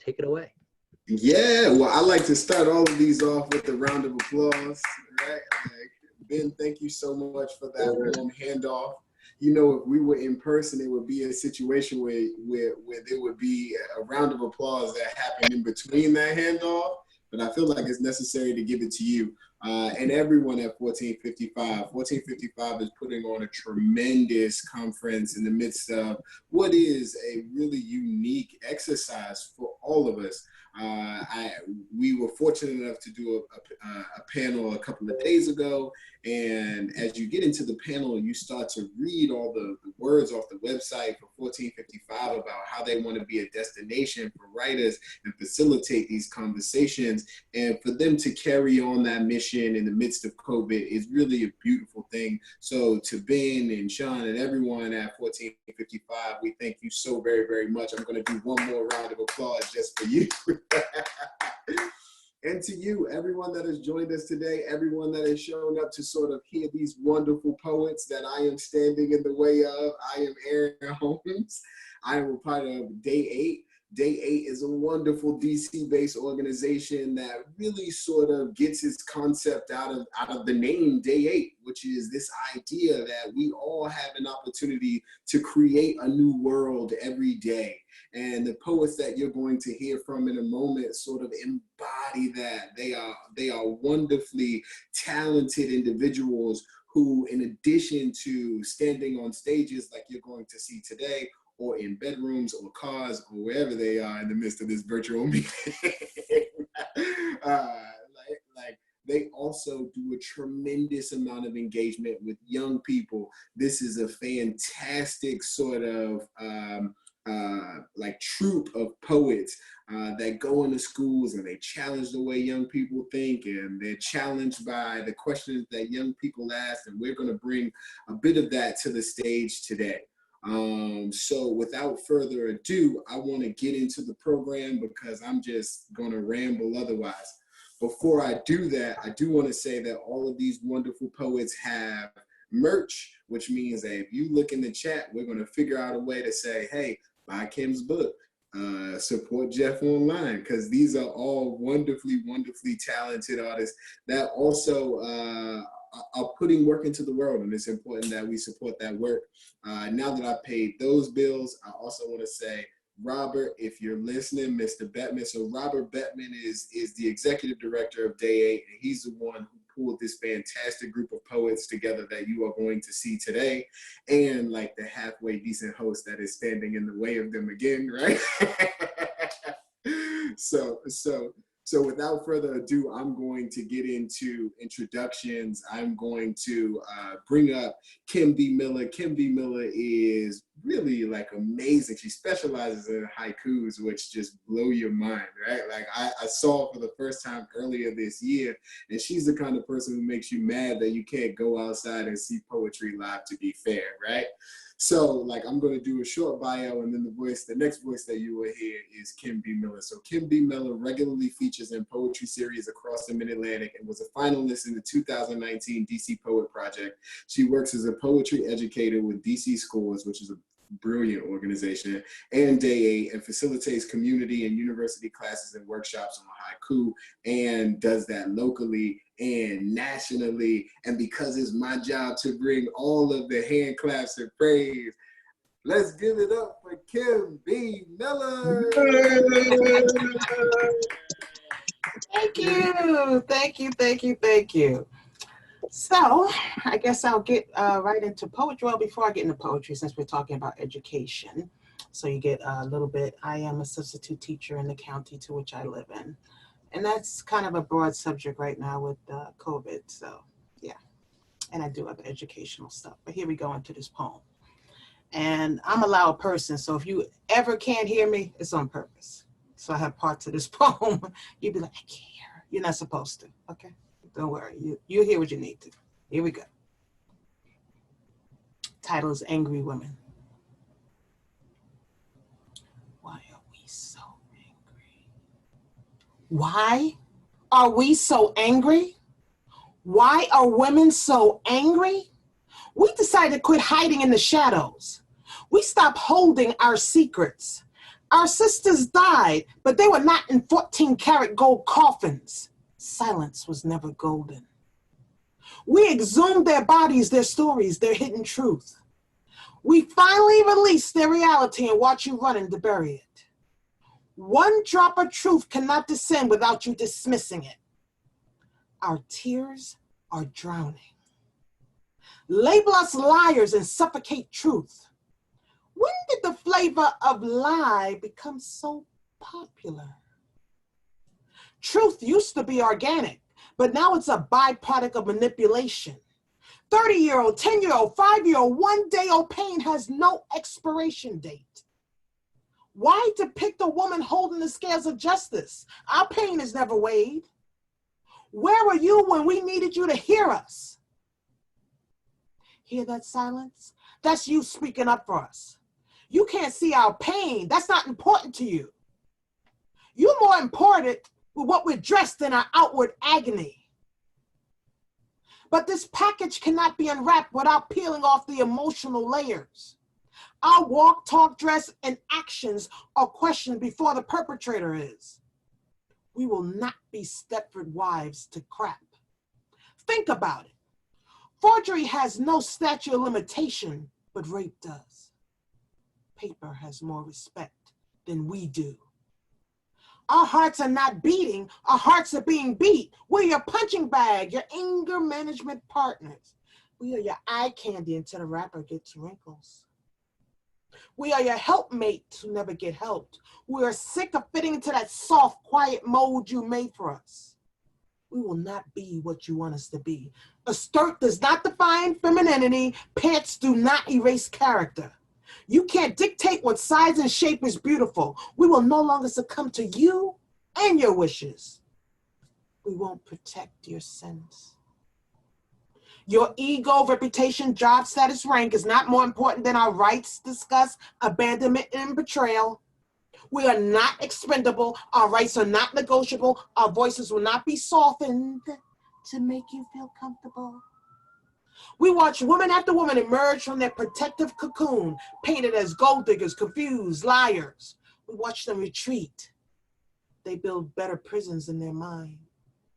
take it away. Yeah, well, I like to start all of these off with a round of applause, right? Ben, thank you so much for that warm handoff. You know, if we were in person, it would be a situation where there would be a round of applause that happened in between that handoff. But I feel like it's necessary to give it to you and everyone at 1455. 1455 is putting on a tremendous conference in the midst of what is a really unique exercise for all of us. We were fortunate enough to do a panel a couple of days ago, and as you get into the panel, you start to read all the words off the website for 1455 about how they want to be a destination for writers and facilitate these conversations, and for them to carry on that mission in the midst of COVID is really a beautiful thing. So to Ben and Sean and everyone at 1455, we thank you so very, very much. I'm going to do one more round of applause just for you. And to you, everyone that has joined us today, everyone that has shown up to sort of hear these wonderful poets that I am standing in the way of. I am Aaron Holmes. I am a part of Day 8. Day 8 is a wonderful DC-based organization that really sort of gets its concept out of the name Day 8, which is this idea that we all have an opportunity to create a new world every day. And the poets that you're going to hear from in a moment sort of embody that. They are wonderfully talented individuals who, in addition to standing on stages like you're going to see today, or in bedrooms or cars or wherever they are in the midst of this virtual meeting, they also do a tremendous amount of engagement with young people. This is a fantastic sort of troupe of poets that go into schools and they challenge the way young people think, and they're challenged by the questions that young people ask, and we're going to bring a bit of that to the stage today. So without further ado, I want to get into the program because I'm just going to ramble otherwise. Before I do that, I do want to say that all of these wonderful poets have merch, which means that if you look in the chat, we're going to figure out a way to say, hey, buy Kim's book, support Jeff online, because these are all wonderfully, wonderfully talented artists that also are putting work into the world, and it's important that we support that work. Now that I've paid those bills, I also want to say, Robert, if you're listening, Mr. Bettman. So Robert Bettman is the executive director of Day 8, and he's the one who pulled this fantastic group of poets together that you are going to see today, and like the halfway decent host that is standing in the way of them again, right? So without further ado, I'm going to get into introductions. I'm going to bring up Kim B. Miller. Kim B. Miller is really like amazing. She specializes in haikus, which just blow your mind, right? Like I saw for the first time earlier this year, and she's the kind of person who makes you mad that you can't go outside and see poetry live, to be fair, right? So like I'm going to do a short bio, and then the next voice that you will hear is Kim B. Miller. So Kim B. Miller regularly features in poetry series across the Mid-Atlantic and was a finalist in the 2019 DC Poet Project. She works as a poetry educator with DC Schools, which is a brilliant organization, and Day 8, and facilitates community and university classes and workshops on haiku, and does that locally and nationally. And because it's my job to bring all of the hand claps and praise, let's give it up for Kim B. Miller. Thank you, thank you, thank you, thank you. So I guess I'll get right into poetry. Well, before I get into poetry, since we're talking about education, so you get a little bit, I am a substitute teacher in the county to which I live in. And that's kind of a broad subject right now with COVID, so yeah. And I do have educational stuff, but here we go into this poem. And I'm a loud person, so if you ever can't hear me, it's on purpose. So I have parts of this poem, you'd be like, I can't hear. You're not supposed to, okay? Don't worry, you'll hear what you need to. Here we go. Title is Angry Women. Why are we so angry? Why are we so angry? Why are women so angry? We decided to quit hiding in the shadows. We stopped holding our secrets. Our sisters died, but they were not in 14-karat gold coffins. Silence was never golden. We exhumed their bodies, their stories, their hidden truth. We finally released their reality and watch you running to bury it. One drop of truth cannot descend without you dismissing it. Our tears are drowning. Label us liars and suffocate truth. When did the flavor of lie become so popular? Truth used to be organic, but now it's a byproduct of manipulation. 30-year-old, 10-year-old, 5-year-old, one-day-old pain has no expiration date. Why depict a woman holding the scales of justice? Our pain is never weighed. Where were you when we needed you to hear us? Hear that silence? That's you speaking up for us. You can't see our pain. That's not important to you. You're more important with what we're dressed in our outward agony. But this package cannot be unwrapped without peeling off the emotional layers. Our walk, talk, dress, and actions are questioned before the perpetrator is. We will not be Stepford wives to crap. Think about it. Forgery has no statute of limitation, but rape does. Paper has more respect than we do. Our hearts are not beating, our hearts are being beat. We're your punching bag, your anger management partners. We are your eye candy until the wrapper gets wrinkles. We are your helpmates who never get helped. We are sick of fitting into that soft, quiet mold you made for us. We will not be what you want us to be. A skirt does not define femininity. Pants do not erase character. You can't dictate what size and shape is beautiful. We will no longer succumb to you and your wishes. We won't protect your sins. Your ego, reputation, job status, rank is not more important than our rights, disgust, abandonment, and betrayal. We are not expendable. Our rights are not negotiable. Our voices will not be softened to make you feel comfortable. We watch woman after woman emerge from their protective cocoon, painted as gold diggers, confused, liars. We watch them retreat. They build better prisons in their mind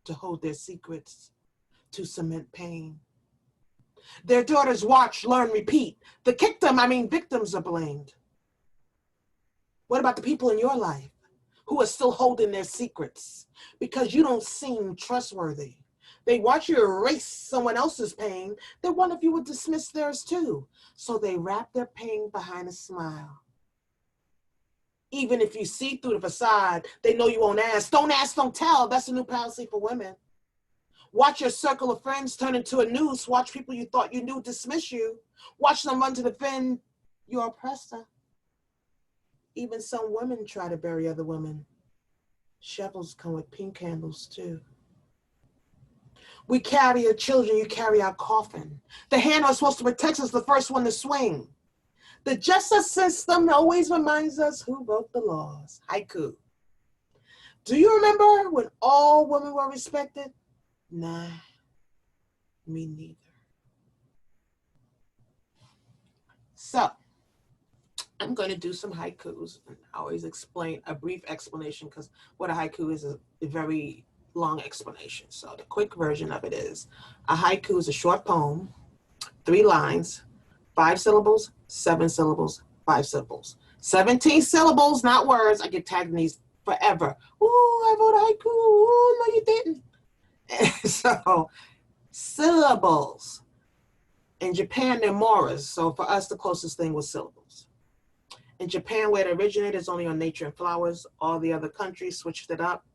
to hold their secrets, to cement pain. Their daughters watch, learn, repeat. Victims are blamed. What about the people in your life who are still holding their secrets because you don't seem trustworthy? They watch you erase someone else's pain. They wonder if you would dismiss theirs too. So they wrap their pain behind a smile. Even if you see through the facade, they know you won't ask. Don't ask, don't tell. That's a new policy for women. Watch your circle of friends turn into a noose. Watch people you thought you knew dismiss you. Watch them run to defend your oppressor. Even some women try to bury other women. Shovels come with pink handles too. We carry your children, you carry our coffin. The hand that's supposed to protect us is the first one to swing. The justice system always reminds us who wrote the laws. Haiku. Do you remember when all women were respected? Nah, me neither. So, I'm going to do some haikus. I always explain a brief explanation because what a haiku is a very long explanation. So the quick version of it is, a haiku is a short poem, 3 lines, 5 syllables, 7 syllables, 5 syllables. 17 syllables, not words. I get tagged in these forever. Ooh, I wrote a haiku. Ooh, no, you didn't. So, syllables. In Japan, they're moras. So for us, the closest thing was syllables. In Japan, where it originated, it's only on nature and flowers. All the other countries switched it up.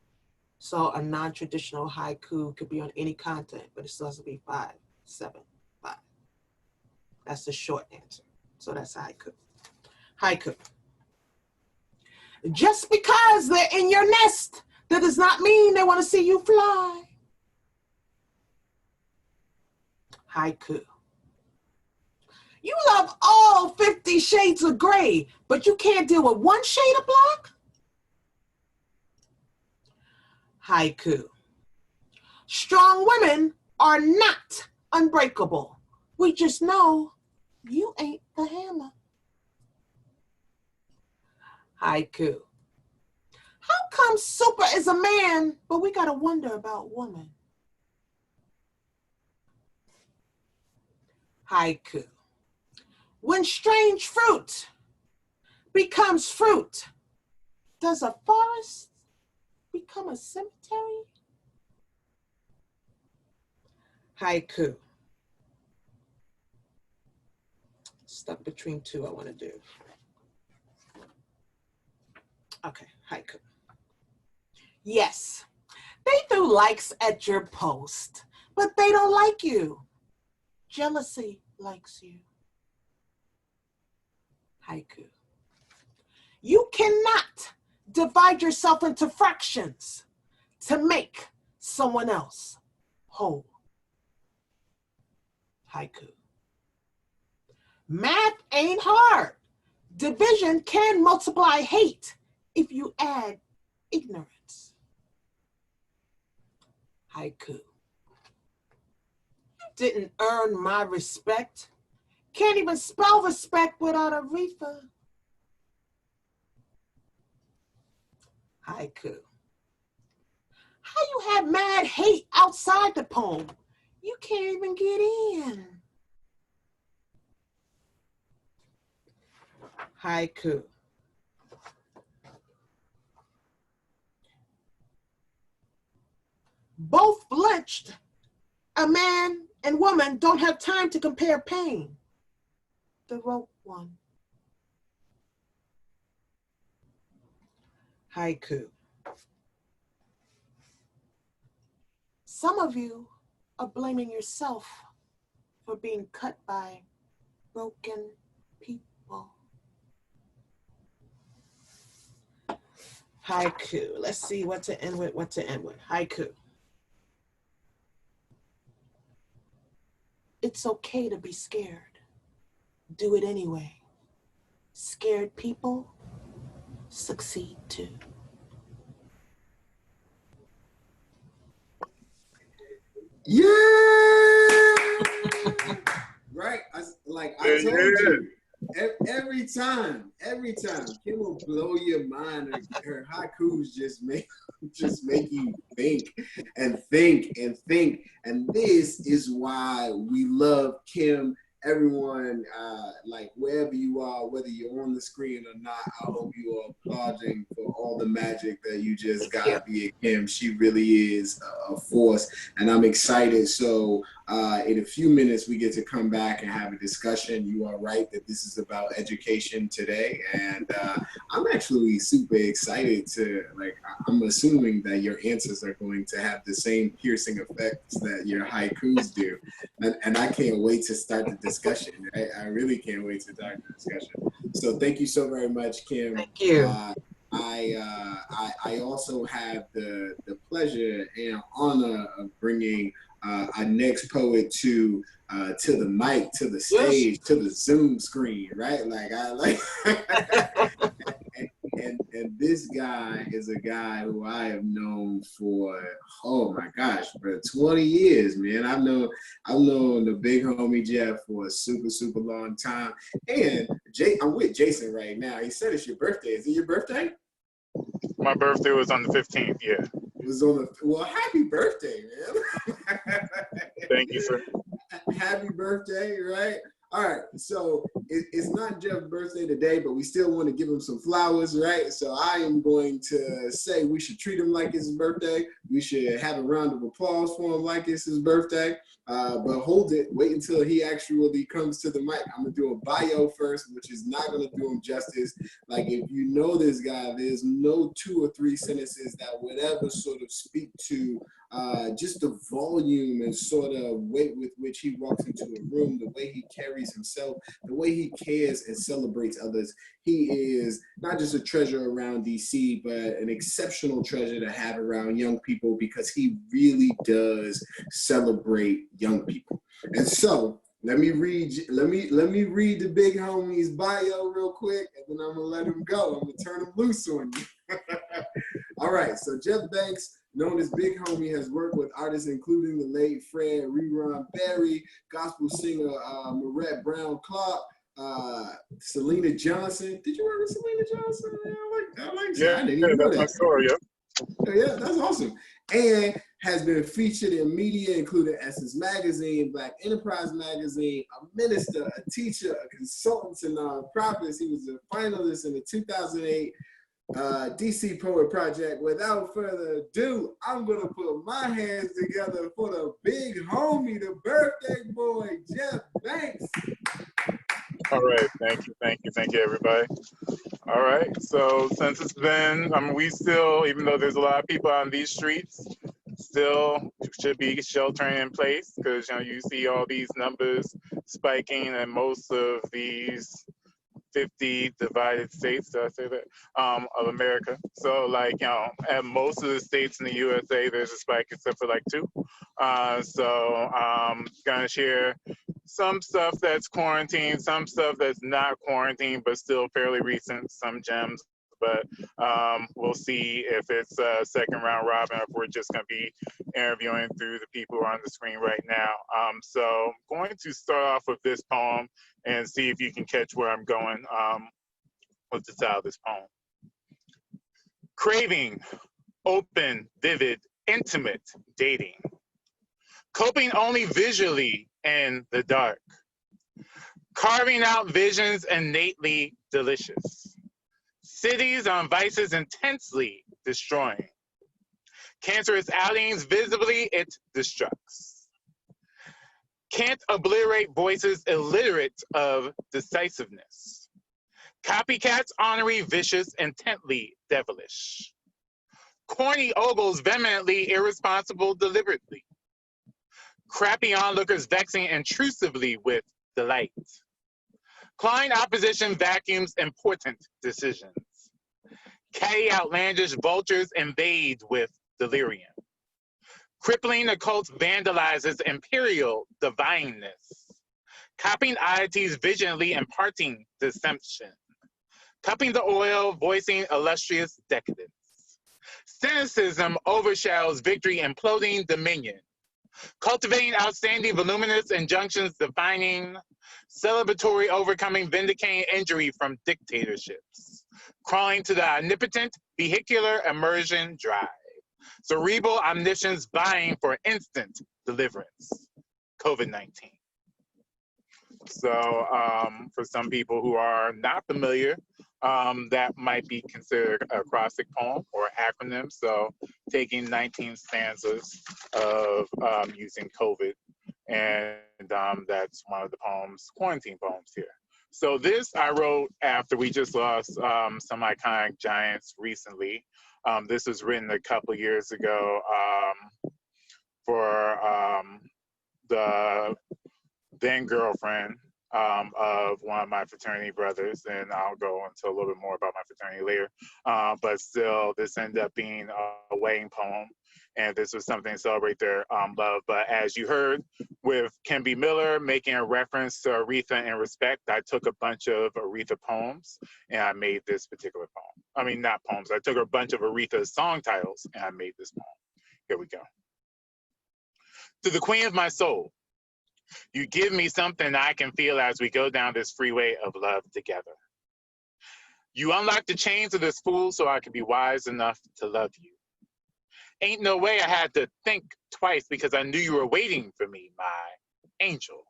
So a non-traditional haiku could be on any content, but it still has to be 5, 7, 5. That's the short answer. So that's haiku. Haiku. Just because they're in your nest, that does not mean they want to see you fly. Haiku. You love all 50 shades of gray, but you can't deal with 1 shade of black? Haiku. Strong women are not unbreakable. We just know you ain't the hammer. Haiku. How come super is a man, but we gotta wonder about woman? Haiku. When strange fruit becomes fruit, does a forest become a cemetery? Haiku. Stuck between two I want to do. Okay, haiku. Yes, they threw likes at your post, but they don't like you. Jealousy likes you. Haiku. You cannot divide yourself into fractions to make someone else whole. Haiku. Math ain't hard. Division can multiply hate if you add ignorance. Haiku. You didn't earn my respect. Can't even spell respect without a reefer. Haiku. How you have mad hate outside the poem? You can't even get in. Haiku. Both lynched. A man and woman don't have time to compare pain. The rope one. Haiku. Some of you are blaming yourself for being cut by broken people. Haiku. Let's see what to end with, Haiku. It's okay to be scared. Do it anyway. Scared people succeed too. Yeah. Right. I told you. Every time, Kim will blow your mind. Her haikus just make you think and think and think. And this is why we love Kim. Everyone, wherever you are, whether you're on the screen or not, I hope you are applauding for all the magic that you just got via Kim. She really is a force, and I'm excited. So in a few minutes, we get to come back and have a discussion. You are right that this is about education today, and I'm actually super excited to, I'm assuming that your answers are going to have the same piercing effects that your haikus do, and I can't wait to start the discussion. I really can't wait to start the discussion. So thank you so very much, Kim. Thank you. I also have the pleasure and honor of bringing our next poet to the mic, to the stage, to the Zoom screen, right? And this guy is a guy who I have known for, oh my gosh, for 20 years, man. I've known the big homie Jeff for a super, super long time. And I'm with Jason right now. He said it's your birthday. Is it your birthday? My birthday was on the 15th, yeah. It was well, happy birthday, man. Thank you, sir. Happy birthday, right? All right, so it's not Jeff's birthday today, but we still want to give him some flowers, right? So I am going to say we should treat him like it's his birthday. We should have a round of applause for him like it's his birthday. But hold it, wait until he actually comes to the mic. I'm gonna do a bio first, which is not gonna do him justice. Like, if you know this guy, there's no 2 or 3 sentences that would ever sort of speak to just the volume and sort of weight with which he walks into a room, the way he carries himself, the way he cares and celebrates others. He is not just a treasure around DC, but an exceptional treasure to have around young people, because he really does celebrate young people. And so let me read the big homie's bio real quick, and then I'm gonna let him go. I'm gonna turn him loose on you. All right, so Jeff Banks, known as Big Homie, has worked with artists including the late Fred Rerun Berry, gospel singer Marette Brown Clark, Selena Johnson. Did you work with Selena Johnson? I like Yeah, I didn't even know that's my that. story. Yep. Yeah, that's awesome. And has been featured in media, including Essence Magazine, Black Enterprise Magazine, a minister, a teacher, a consultant to nonprofits. He was a finalist in the 2008 DC Poet Project. Without further ado, I'm going to put my hands together for the big homie, the birthday boy, Jeff Banks. All right. Thank you, everybody. All right. So since it's been, we still, even though there's a lot of people on these streets, still should be sheltering in place because you see all these numbers spiking in most of these 50 divided states, did I say that, of America. So like, at most of the states in the USA, there's a spike except for like 2. So I'm gonna share some stuff that's quarantined, some stuff that's not quarantined, but still fairly recent, some gems. But we'll see if it's a second round robin or if we're just gonna be interviewing through the people who are on the screen right now. So I'm going to start off with this poem and see if you can catch where I'm going with the style of this poem. Craving, open, vivid, intimate dating. Coping only visually in the dark. Carving out visions innately delicious. Cities on vices intensely destroying. Cancerous outings visibly it destructs. Can't obliterate voices illiterate of decisiveness. Copycats ornery, vicious, intently devilish. Corny ogles vehemently irresponsible deliberately. Crappy onlookers vexing intrusively with delight. Clawing opposition vacuums important decisions. Catty outlandish vultures invade with delirium. Crippling occults vandalizes imperial divineness. Copying oddities vigilantly imparting deception. Cupping the oil, voicing illustrious decadence. Cynicism overshadows victory, imploding dominion. Cultivating outstanding voluminous injunctions defining. Celebratory overcoming vindicating injury from dictatorships. Crawling to the omnipotent vehicular immersion drive. Cerebral omniscience vying for instant deliverance. COVID-19. So for some people who are not familiar, that might be considered a acrostic poem or acronym. So taking 19 stanzas of using COVID, and that's one of the poems, quarantine poems here. So this I wrote after we just lost some iconic giants recently. This was written a couple years ago for the then girlfriend of one of my fraternity brothers, and I'll go into a little bit more about my fraternity later. But still, this ended up being a wedding poem, and this was something to celebrate their love. But as you heard with Kimby Miller making a reference to Aretha and Respect, I took a bunch of Aretha poems and I made this particular poem. I mean, not poems, I took a bunch of Aretha song titles and I made this poem. Here we go. To the queen of my soul, you give me something I can feel as we go down this freeway of love together. You unlock the chains of this fool so I can be wise enough to love you. Ain't no way I had to think twice because I knew you were waiting for me, my angel.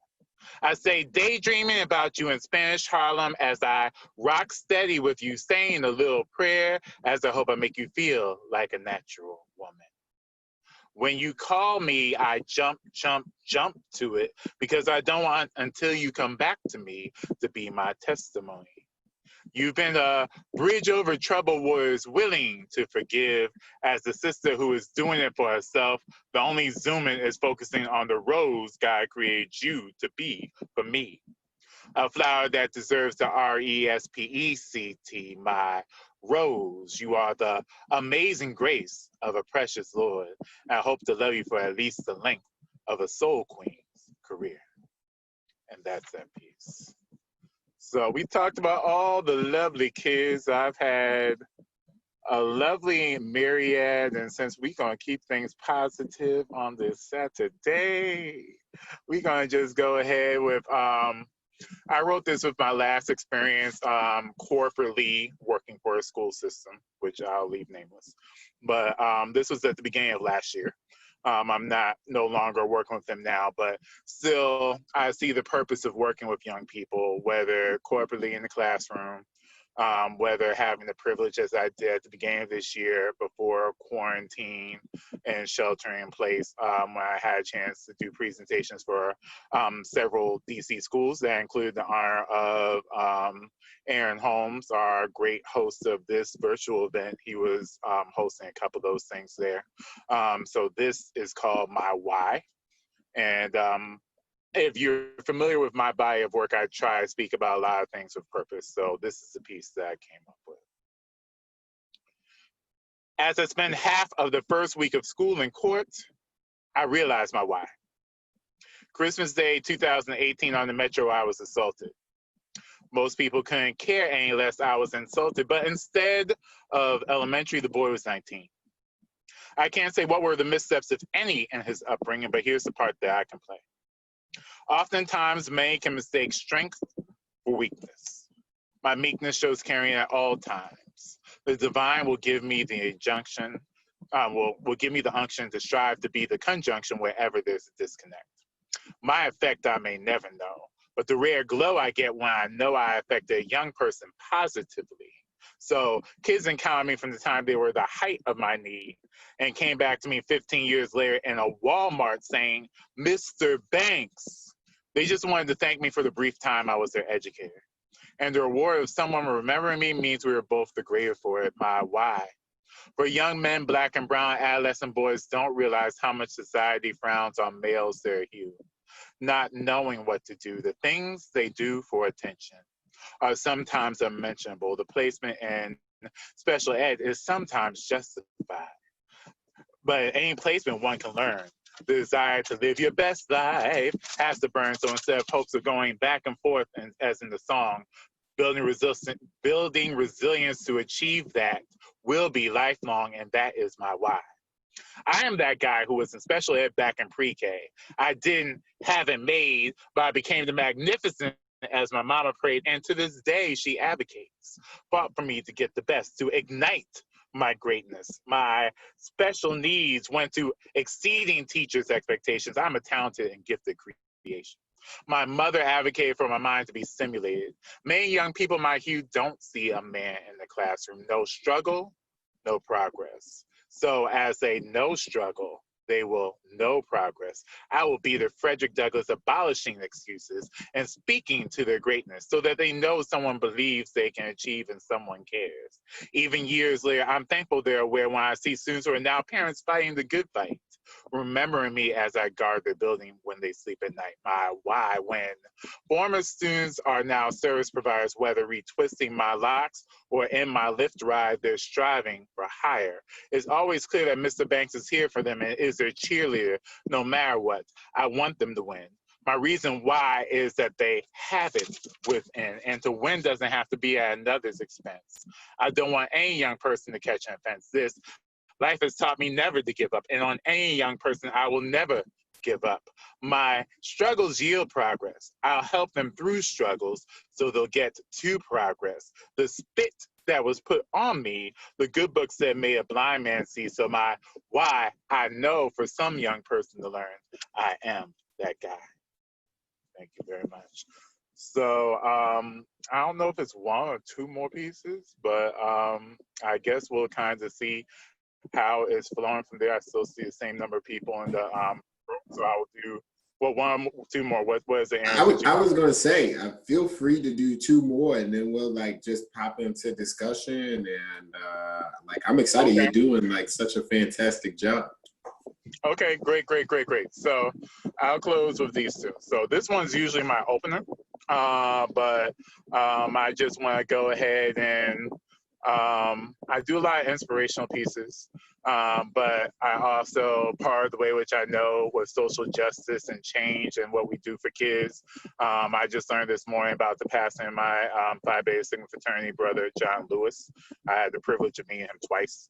I say daydreaming about you in Spanish Harlem as I rock steady with you, saying a little prayer as I hope I make you feel like a natural woman. When you call me, I jump to it because I don't want until you come back to me to be my testimony. You've been a bridge over troubled waters, willing to forgive as the sister who is doing it for herself. The only zooming is focusing on the rose God created you to be for me. A flower that deserves the RESPECT, my rose. You are the amazing grace of a precious Lord. I hope to love you for at least the length of a soul queen's career. And that's that piece. So we talked about all the lovely kids. I've had a lovely myriad, and since we're gonna keep things positive on this Saturday, we're gonna just go ahead with I wrote this with my last experience corporately working for a school system, which I'll leave nameless. But this was at the beginning of last year. I'm no longer working with them now, but still I see the purpose of working with young people, whether corporately in the classroom, whether having the privilege as I did at the beginning of this year before quarantine and sheltering in place, when I had a chance to do presentations for several DC schools that included the honor of Aaron Holmes, our great host of this virtual event. He was hosting a couple of those things there. So this is called My Why. And if you're familiar with my body of work, I try to speak about a lot of things with purpose. So this is the piece that I came up with. As I spent half of the first week of school in court, I realized my why. Christmas Day 2018 on the Metro, I was assaulted. Most people couldn't care any less I was insulted, but instead of elementary, the boy was 19. I can't say what were the missteps, if any, in his upbringing, but here's the part that I can play. Oftentimes, many can mistake strength for weakness. My meekness shows caring at all times. The divine will give me the injunction, will give me the unction to strive to be the conjunction wherever there's a disconnect. My effect I may never know, but the rare glow I get when I know I affected a young person positively. So kids encountered me from the time they were the height of my need and came back to me 15 years later in a Walmart saying, "Mr. Banks." They just wanted to thank me for the brief time I was their educator. And the reward of someone remembering me means we were both the greater for it. My why. For young men, black and brown adolescent boys don't realize how much society frowns on males their hue. Not knowing what to do, the things they do for attention are sometimes unmentionable. The placement in special ed is sometimes justified. But any placement one can learn. The desire to live your best life has to burn. So instead of hopes of going back and forth, and as in the song, building resilience to achieve that will be lifelong, and that is my why. I am that guy who was in special ed back in pre-K. I didn't have it made, but I became the magnificent as my mama prayed, and to this day she advocates, fought for me to get the best, to ignite my greatness. My special needs went to exceeding teachers' expectations. I'm a talented and gifted creation. My mother advocated for my mind to be stimulated. Many young people my hue don't see a man in the classroom. No struggle, no progress. So as they no struggle, they will no progress. I will be the Frederick Douglass abolishing excuses and speaking to their greatness so that they know someone believes they can achieve and someone cares. Even years later, I'm thankful they're aware when I see students who are now parents fighting the good fight, remembering me as I guard their building when they sleep at night. My why, when former students are now service providers, whether retwisting my locks or in my Lyft ride, they're striving for higher. It's always clear that Mr. Banks is here for them and is their cheerleader no matter what. I want them to win. My reason why is that they have it within, and to win doesn't have to be at another's expense. I don't want any young person to catch an offense. This life has taught me never to give up, and on any young person, I will never give up. My struggles yield progress. I'll help them through struggles so they'll get to progress. The spit that was put on me, the good book said, may a blind man see. So my why, I know for some young person to learn, I am that guy. Thank you very much. So I don't know if it's one or two more pieces, but I guess we'll kind of see how it's flowing from there. I still see the same number of people in the room, so I will do one, two more. What is the answer? I was gonna say, feel free to do two more, and then we'll like just pop into discussion. And like I'm excited. Okay. You're doing like such a fantastic job. Okay, great. So I'll close with these two. So this one's usually my opener, but I just want to go ahead and I do a lot of inspirational pieces. But I also, part of the way which I know what social justice and change and what we do for kids, I just learned this morning about the passing of my Phi Beta Sigma fraternity brother, John Lewis. I had the privilege of meeting him twice.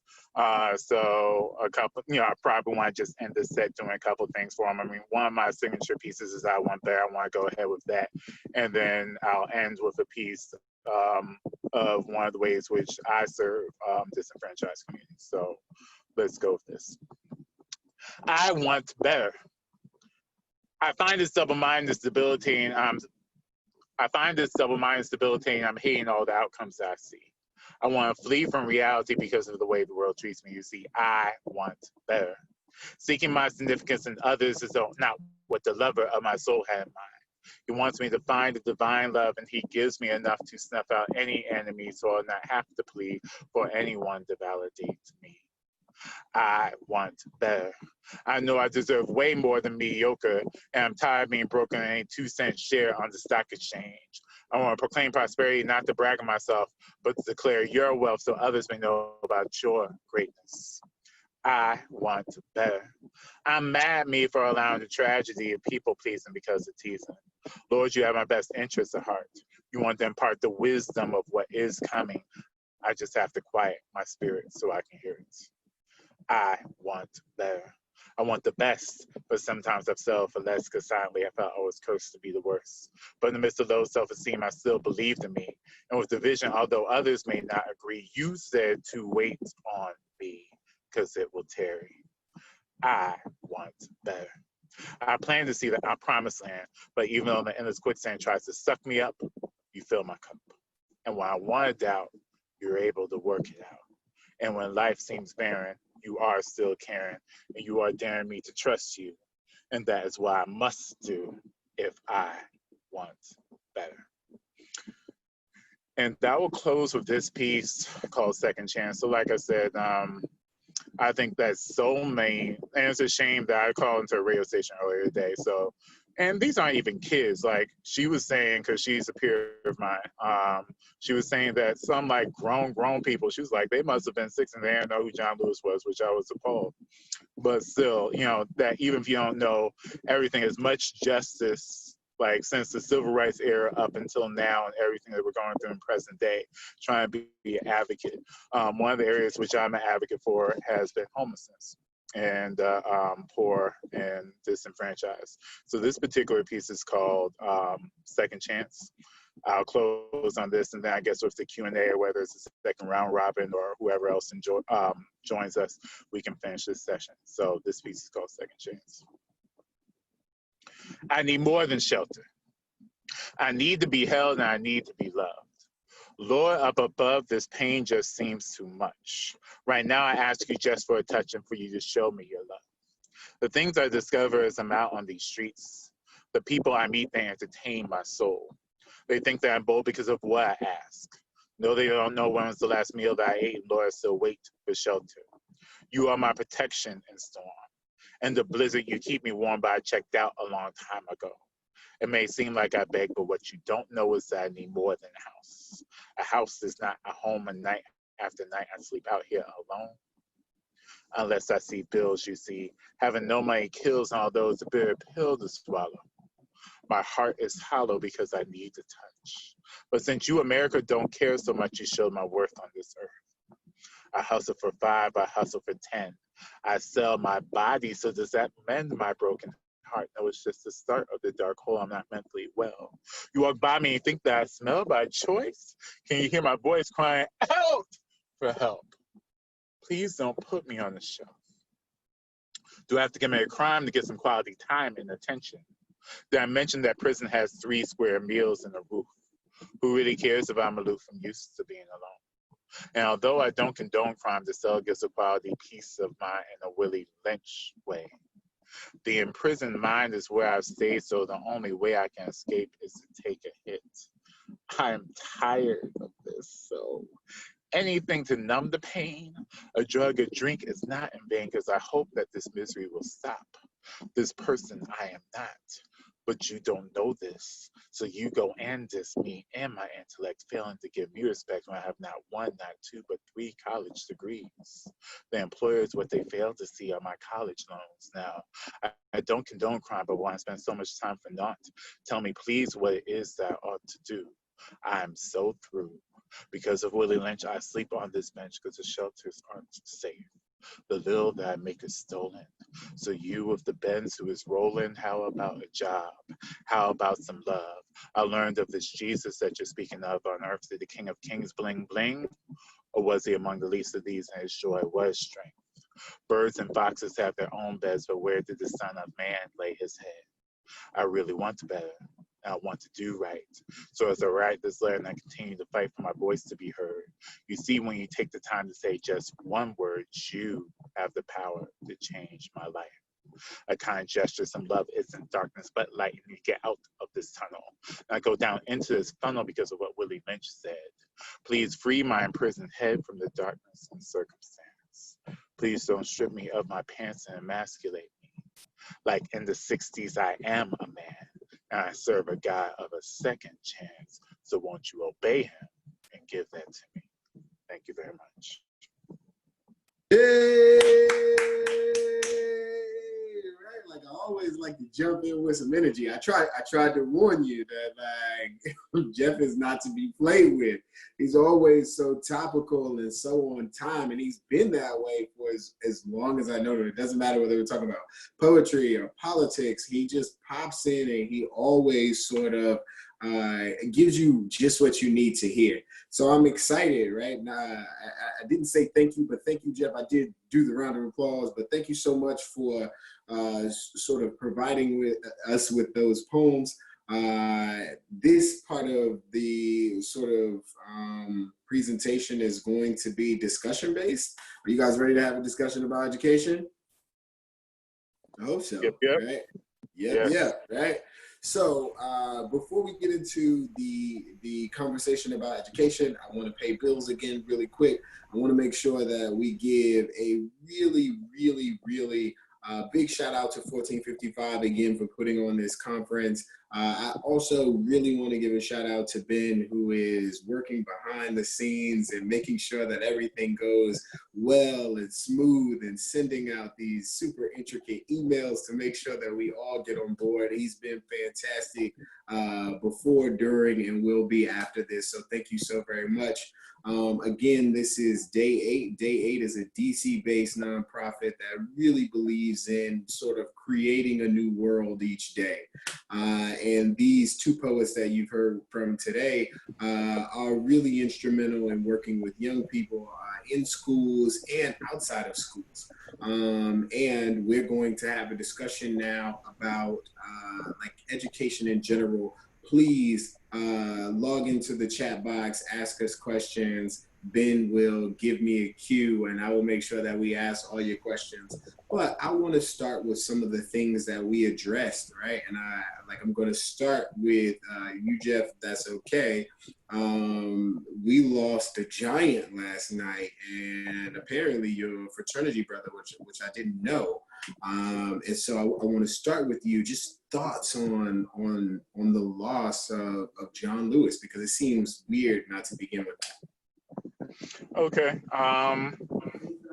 So a couple, I probably want to just end this set doing a couple things for him. I mean, one of my signature pieces is I Want There. I want to go ahead with that. And then I'll end with a piece of one of the ways which I serve disenfranchised communities. So let's go with this. I want better. I find this double-mindedness debilitating. I'm hating all the outcomes that I see. I want to flee from reality because of the way the world treats me. You see, I want better. Seeking my significance in others is not what the lover of my soul had in mind. He wants me to find a divine love, and he gives me enough to snuff out any enemy so I'll not have to plead for anyone to validate me. I want better. I know I deserve way more than mediocre, and I'm tired of being broken in a 2-cent share on the stock exchange. I want to proclaim prosperity, not to brag on myself, but to declare your wealth so others may know about your greatness. I want better. I'm mad at me for allowing the tragedy of people pleasing because of teasing. Lord, you have my best interests at heart. You want to impart the wisdom of what is coming. I just have to quiet my spirit so I can hear it. I want better. I want the best, but sometimes I've settled for less because silently I felt I was cursed to be the worst. But in the midst of low self-esteem, I still believed in me. And with the vision, although others may not agree, you said to wait on me because it will tarry. I want better. I plan to see the promised land, but even though the endless quicksand tries to suck me up, you fill my cup. And when I want to doubt, you're able to work it out. And when life seems barren, you are still caring, and you are daring me to trust you. And that is what I must do if I want better. And that will close with this piece called Second Chance. So like I said, I think that's so many, and it's a shame that I called into a radio station earlier today. So, and these aren't even kids. Like she was saying, because she's a peer of mine, she was saying that some like grown people, she was like, they must have been 6 and they didn't know who John Lewis was, which I was appalled. But still, that even if you don't know everything, as much justice, like since the civil rights era up until now and everything that we're going through in present day, trying to be an advocate. One of the areas which I'm an advocate for has been homelessness and poor and disenfranchised. So this particular piece is called Second Chance. I'll close on this, and then I guess with the Q&A, or whether it's a second round robin or whoever else joins us, we can finish this session. So this piece is called Second Chance. I need more than shelter. I need to be held and I need to be loved. Lord, up above, this pain just seems too much. Right now, I ask you just for a touch and for you to show me your love. The things I discover as I'm out on these streets, the people I meet, they entertain my soul. They think that I'm bold because of what I ask. No, they don't know when was the last meal that I ate, Lord, I still wait for shelter. You are my protection in storm. In the blizzard, you keep me warm, but I checked out a long time ago. It may seem like I beg, but what you don't know is that I need more than a house. A house is not a home, and night after night I sleep out here alone. Unless I see bills, you see. Having no money kills, and although it's a bitter pill to swallow. My heart is hollow because I need to touch. But since you, America, don't care so much, you show my worth on this earth. I hustle for 5, I hustle for 10. I sell my body, so does that mend my broken heart? No, it's just the start of the dark hole. I'm not mentally well. You walk by me and think that I smell by choice? Can you hear my voice crying out for help? Please don't put me on the shelf. Do I have to commit a crime to get some quality time and attention? Did I mention that prison has 3 square meals and a roof? Who really cares if I'm aloof from used to being alone? And although I don't condone crime, the cell gives a quality peace of mind in a Willie Lynch way. The imprisoned mind is where I've stayed, so the only way I can escape is to take a hit. I am tired of this, so anything to numb the pain, a drug, a drink is not in vain, because I hope that this misery will stop. This person I am not. But you don't know this. So you go and diss me and my intellect, failing to give me respect when I have not one, not two, but 3 college degrees. The employers, what they fail to see are my college loans. Now, I don't condone crime, but why I spend so much time for naught? Tell me, please, what it is that I ought to do. I am so through. Because of Willie Lynch, I sleep on this bench because the shelters aren't safe. The little that I make is stolen. So you with the Benz who is rolling, how about a job? How about some love? I learned of this Jesus that you're speaking of on earth. Did the King of Kings bling bling? Or was he among the least of these and his joy was strength? Birds and foxes have their own beds, but where did the Son of Man lay his head? I really want better. I want to do right. So as I write this letter and I continue to fight for my voice to be heard, you see, when you take the time to say just one word, you have the power to change my life. A kind gesture, some love isn't darkness but light, and you get out of this tunnel. And I go down into this funnel because of what Willie Lynch said. Please free my imprisoned head from the darkness and circumstance. Please don't strip me of my pants and emasculate me. Like in the 60s, I am a man, and I serve a God of a second chance. So won't you obey him and give that to me? Thank you very much. Right, like I always like to jump in with some energy. I tried to warn you that like Jeff is not to be played with. He's always so topical and so on time, and he's been that way for as long as I know him. It doesn't matter whether we're talking about poetry or politics. He just pops in and he always sort of gives you just what you need to hear. So I'm excited, right? Now, I didn't say thank you, but thank you, Jeff. I did do the round of applause, but thank you so much for sort of providing with us with those poems. This part of the sort of presentation is going to be discussion based. Are you guys ready to have a discussion about education? I hope so. Yep. Right? Yeah, right. So before we get into the conversation about education, I want to pay bills again really quick. I want to make sure that we give a really, really, really big shout out to 1455 again for putting on this conference. I also really want to give a shout out to Ben, who is working behind the scenes and making sure that everything goes well and smooth and sending out these super intricate emails to make sure that we all get on board. He's been fantastic before, during, and will be after this. So thank you so very much. Again, this is Day 8. Day 8 is a DC-based nonprofit that really believes in sort of creating a new world each day. And these two poets that you've heard from today are really instrumental in working with young people in schools and outside of schools. And we're going to have a discussion now about like education in general. Please log into the chat box, ask us questions. Ben will give me a cue and I will make sure that we ask all your questions. But I want to start with some of the things that we addressed, right? And I'm going to start with you, Jeff, if that's okay. We lost a giant last night, and apparently your fraternity brother, which I didn't know. And so I want to start with you. Just thoughts on the loss of John Lewis, because it seems weird not to begin with that. Okay.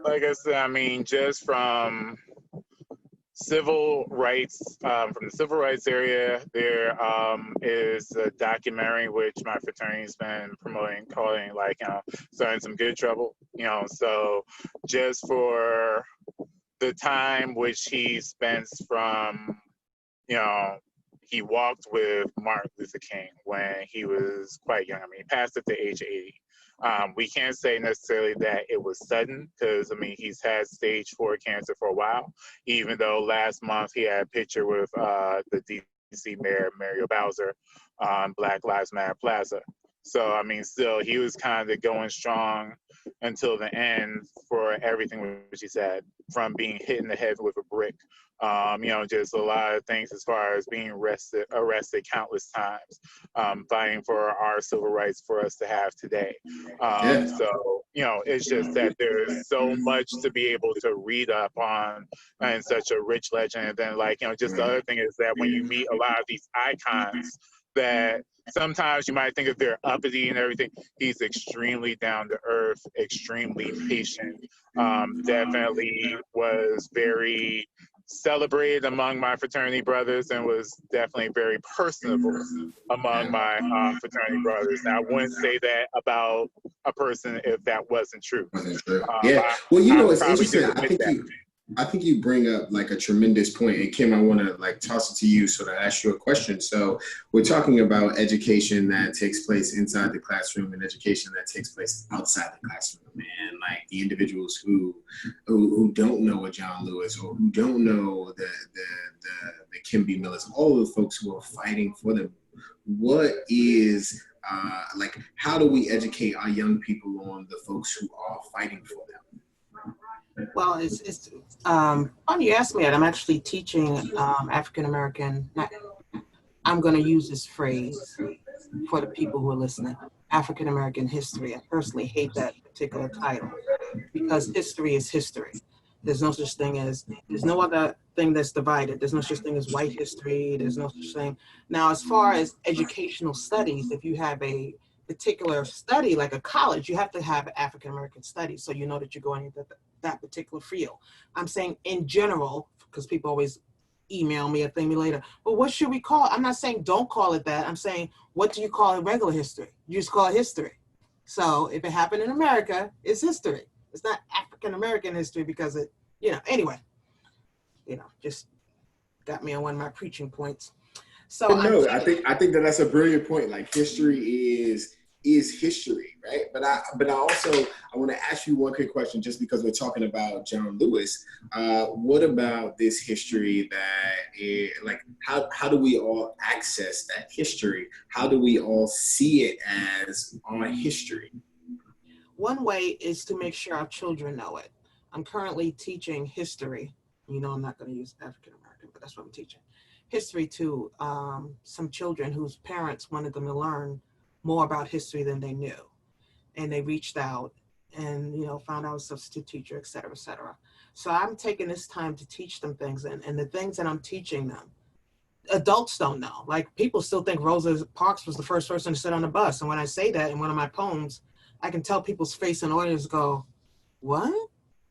Like I said, I mean, just from civil rights, from the civil rights area, there is a documentary which my fraternity's been promoting, calling like, starting some good trouble, so just for the time which he spends from, he walked with Martin Luther King when he was quite young. I mean, he passed at the age of 80. We can't say necessarily that it was sudden because, I mean, he's had stage 4 cancer for a while, even though last month he had a picture with the DC Mayor, Muriel Bowser, on Black Lives Matter Plaza. So, I mean, still, he was kind of going strong until the end for everything which he said, from being hit in the head with a brick. Just a lot of things as far as being arrested countless times, fighting for our civil rights for us to have today. So, it's just that there's so much to be able to read up on and such a rich legend. And then, just the other thing is that when you meet a lot of these icons, that sometimes you might think that they're uppity and everything. He's extremely down to earth, extremely patient. Definitely was very celebrated among my fraternity brothers and was definitely very personable among my fraternity brothers. Now, I wouldn't say that about a person if that wasn't true. Yeah. Well, it's interesting. I think you bring up like a tremendous point. And Kim, I want to like toss it to you so to ask you a question. So we're talking about education that takes place inside the classroom and education that takes place outside the classroom. And like the individuals who don't know a John Lewis or who don't know the Kim B. Millers, all of the folks who are fighting for them. What is like, how do we educate our young people on the folks who are fighting for them? Well, it's funny you asked me that. I'm actually teaching African American. I'm going to use this phrase for the people who are listening. African American history. I personally hate that particular title because history is history. There's no such thing as, there's no other thing that's divided. There's no such thing as white history. There's no such thing. Now, as far as educational studies, if you have a particular study, like a college, you have to have African American studies so you know that you're going into that particular field. I'm saying in general, because people always email me or thing me later, but what should we call it? I'm not saying don't call it that. I'm saying, what do you call it regular history? You just call it history. So if it happened in America, it's history. It's not African American history because it, anyway, just got me on one of my preaching points. So no, I think that's a brilliant point. Like history is history, right? But I want to ask you one quick question, just because we're talking about John Lewis. What about this history how do we all access that history? How do we all see it as our history? One way is to make sure our children know it. I'm currently teaching history. I'm not going to use African American, but that's what I'm teaching. History to some children whose parents wanted them to learn more about history than they knew. And they reached out and, found out a substitute teacher, et cetera, et cetera. So I'm taking this time to teach them things. And the things that I'm teaching them, adults don't know. Like, people still think Rosa Parks was the first person to sit on the bus. And when I say that in one of my poems, I can tell people's face and audience go, what?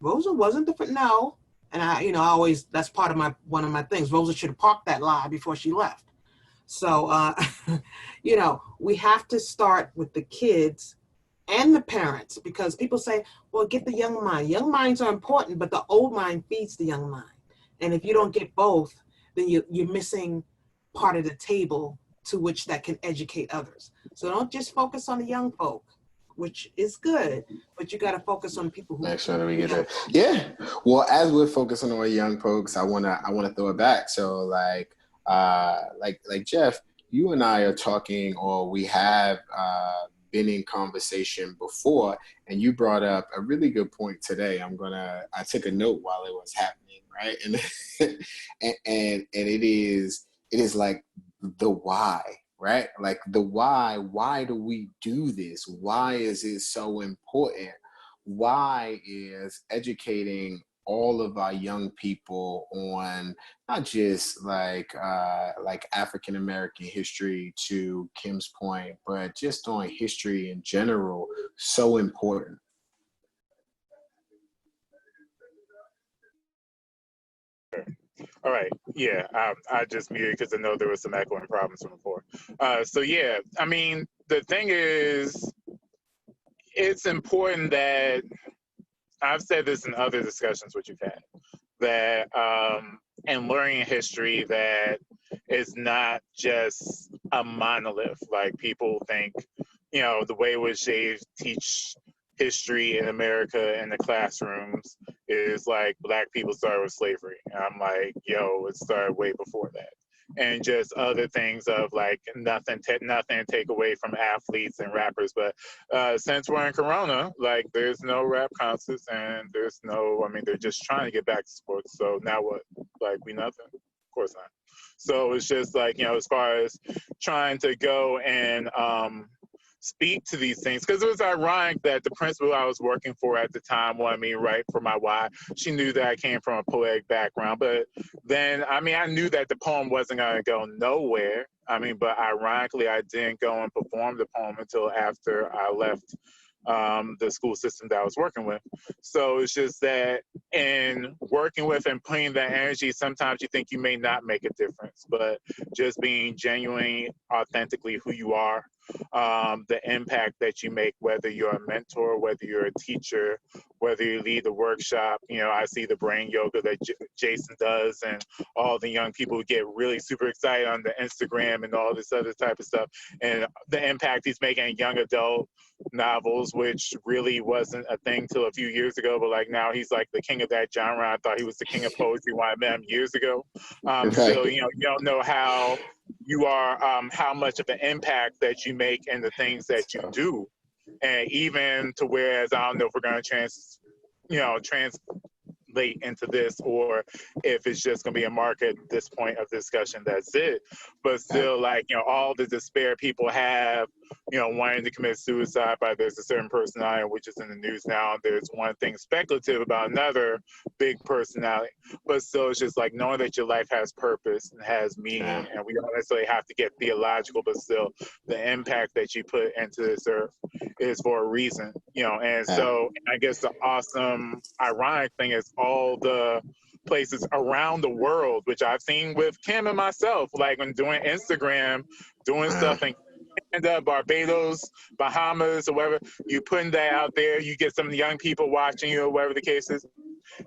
Rosa wasn't the first? No. And I always, that's part of one of my things. Rosa should have parked that lie before she left. So, we have to start with the kids and the parents, because people say, well, get the young mind. Young minds are important, but the old mind feeds the young mind. And if you don't get both, then you're missing part of the table to which that can educate others. So don't just focus on the young folk, which is good, but you got to focus on people who make sure that we get that. Yeah. Well, as we're focusing on young folks, I wanna throw it back. So like Jeff, you and I are talking, or we have been in conversation before, and you brought up a really good point today. I took a note while it was happening, right? And it is like the why. Right? Like the why do we do this? Why is it so important? Why is educating all of our young people on not just like African American history, to Kim's point, but just on history in general so important? All right. Yeah, I just muted because I know there was some echoing problems from before. So yeah, I mean, the thing is, it's important that, I've said this in other discussions which you've had, that in learning history, that it's not just a monolith. Like, people think, the way in which they teach history in America in the classrooms is like Black people started with slavery. And I'm like, yo, it started way before that. and just other things of like nothing take away from athletes and rappers. But since we're in Corona, like there's no rap concerts and there's no, I mean, they're just trying to get back to sports. So now what? Like we nothing? Of course not. So it's just like, you know, as far as trying to go and speak to these things, because it was ironic that the principal I was working for at the time wanted me to write for my Y. She knew that I came from a poetic background, but then, I mean, I knew that the poem wasn't going to go nowhere. I mean, but ironically, I didn't go and perform the poem until after I left the school system that I was working with. So it's just that in working with and putting that energy, sometimes you think you may not make a difference, but just being genuine, authentically who you are, the impact that you make, whether you're a mentor, whether you're a teacher, whether you lead the workshop. You know, I see the brain yoga that Jason does, and all the young people get really super excited on the Instagram and all this other type of stuff, and the impact he's making in young adult novels, which really wasn't a thing till a few years ago, but like now he's like the king of that genre. I thought he was the king of poetry when I met him years ago. So, you know, you don't know how you are, how much of an impact that you make in the things that you do. And even to whereas I don't know if we're going to translate into this, or if it's just going to be a mark at this point of discussion, that's it. But still, like, you know, all the despair people have, you know, wanting to commit suicide by there's a certain personality, which is in the news now. There's one thing speculative about another big personality, but still it's just like knowing that your life has purpose and has meaning, and we don't necessarily have to get theological, but still the impact that you put into this earth is for a reason, you know. And so I guess the awesome ironic thing is all the places around the world, which I've seen with Kim and myself, like when doing Instagram, doing stuff in Canada, Barbados, Bahamas, or wherever, you putting that out there, you get some young people watching you, or whatever the case is.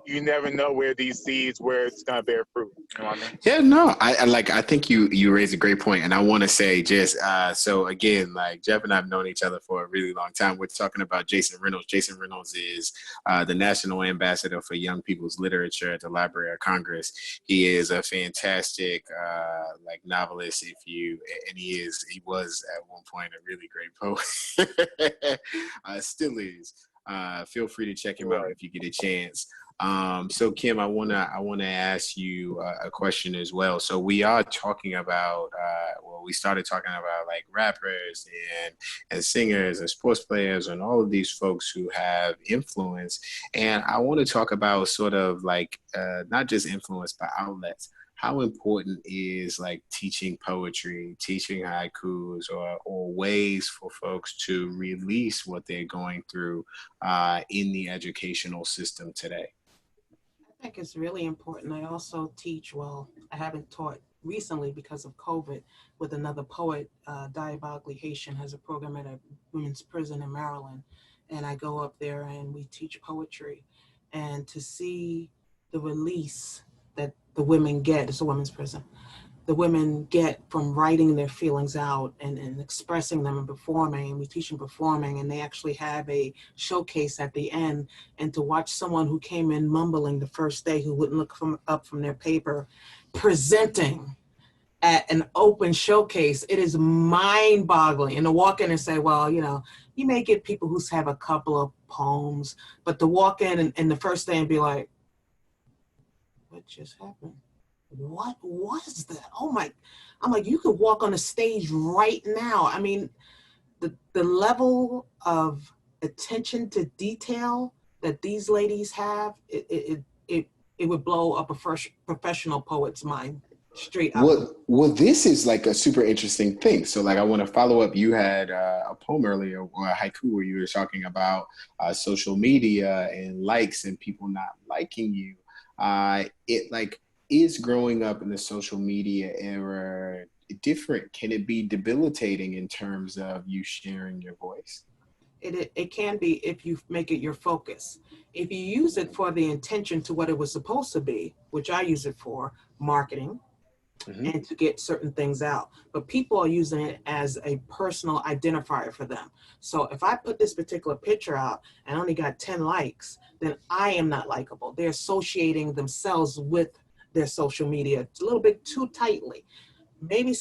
You never know where these seeds, where it's gonna bear fruit. You know what I mean? Yeah, no, I think you raised a great point, and I want to say just so again, like Jeff and I have known each other for a really long time. We're talking about Jason Reynolds. Jason Reynolds is the National Ambassador for Young People's Literature at the Library of Congress. He is a fantastic like novelist. He was at one point a really great poet. Still is. Feel free to check him out if you get a chance. So Kim, I wanna ask you a question as well. So we are talking about, we started talking about like rappers and singers and sports players and all of these folks who have influence. And I want to talk about sort of like not just influence, but outlets. How important is like teaching poetry, teaching haikus, or ways for folks to release what they're going through in the educational system today? I think it's really important. I also teach, well, I haven't taught recently because of COVID with another poet, Diabolically Haitian, has a program at a women's prison in Maryland. And I go up there and we teach poetry. And to see the release that the women get, it's a women's prison, the women get from writing their feelings out and expressing them and performing. We teach them performing, and they actually have a showcase at the end. And to watch someone who came in mumbling the first day, who wouldn't look up from their paper, presenting at an open showcase, it is mind-boggling. And to walk in and say, well, you know, you may get people who have a couple of poems, but to walk in and the first day and be like, what just happened? What was that? Oh my, I'm like, you could walk on the stage right now. I mean, the level of attention to detail that these ladies have, it would blow up a professional poet's mind straight up. Well, this is like a super interesting thing. So like, I want to follow up. You had a poem earlier, or a haiku, where you were talking about social media and likes and people not liking you. It like, is growing up in the social media era different? Can it be debilitating in terms of you sharing your voice? It can be if you make it your focus. If you use it for the intention to what it was supposed to be, which I use it for, marketing, and to get certain things out. But people are using it as a personal identifier for them. So if I put this particular picture out and only got 10 likes, then I am not likable. They're associating themselves with their social media a little bit too tightly. maybe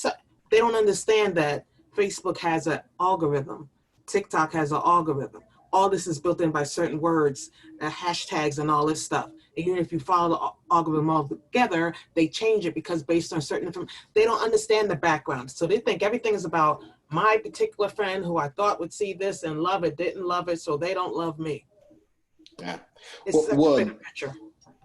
they don't understand that Facebook has an algorithm, TikTok has an algorithm. All this is built in by certain words, hashtags, and all this stuff. And even if you follow the algorithm all together, they change it because based on certain information, they don't understand the background. So they think everything is about my particular friend who I thought would see this and love it, didn't love it, so they don't love me. Yeah. It's such a bigger picture.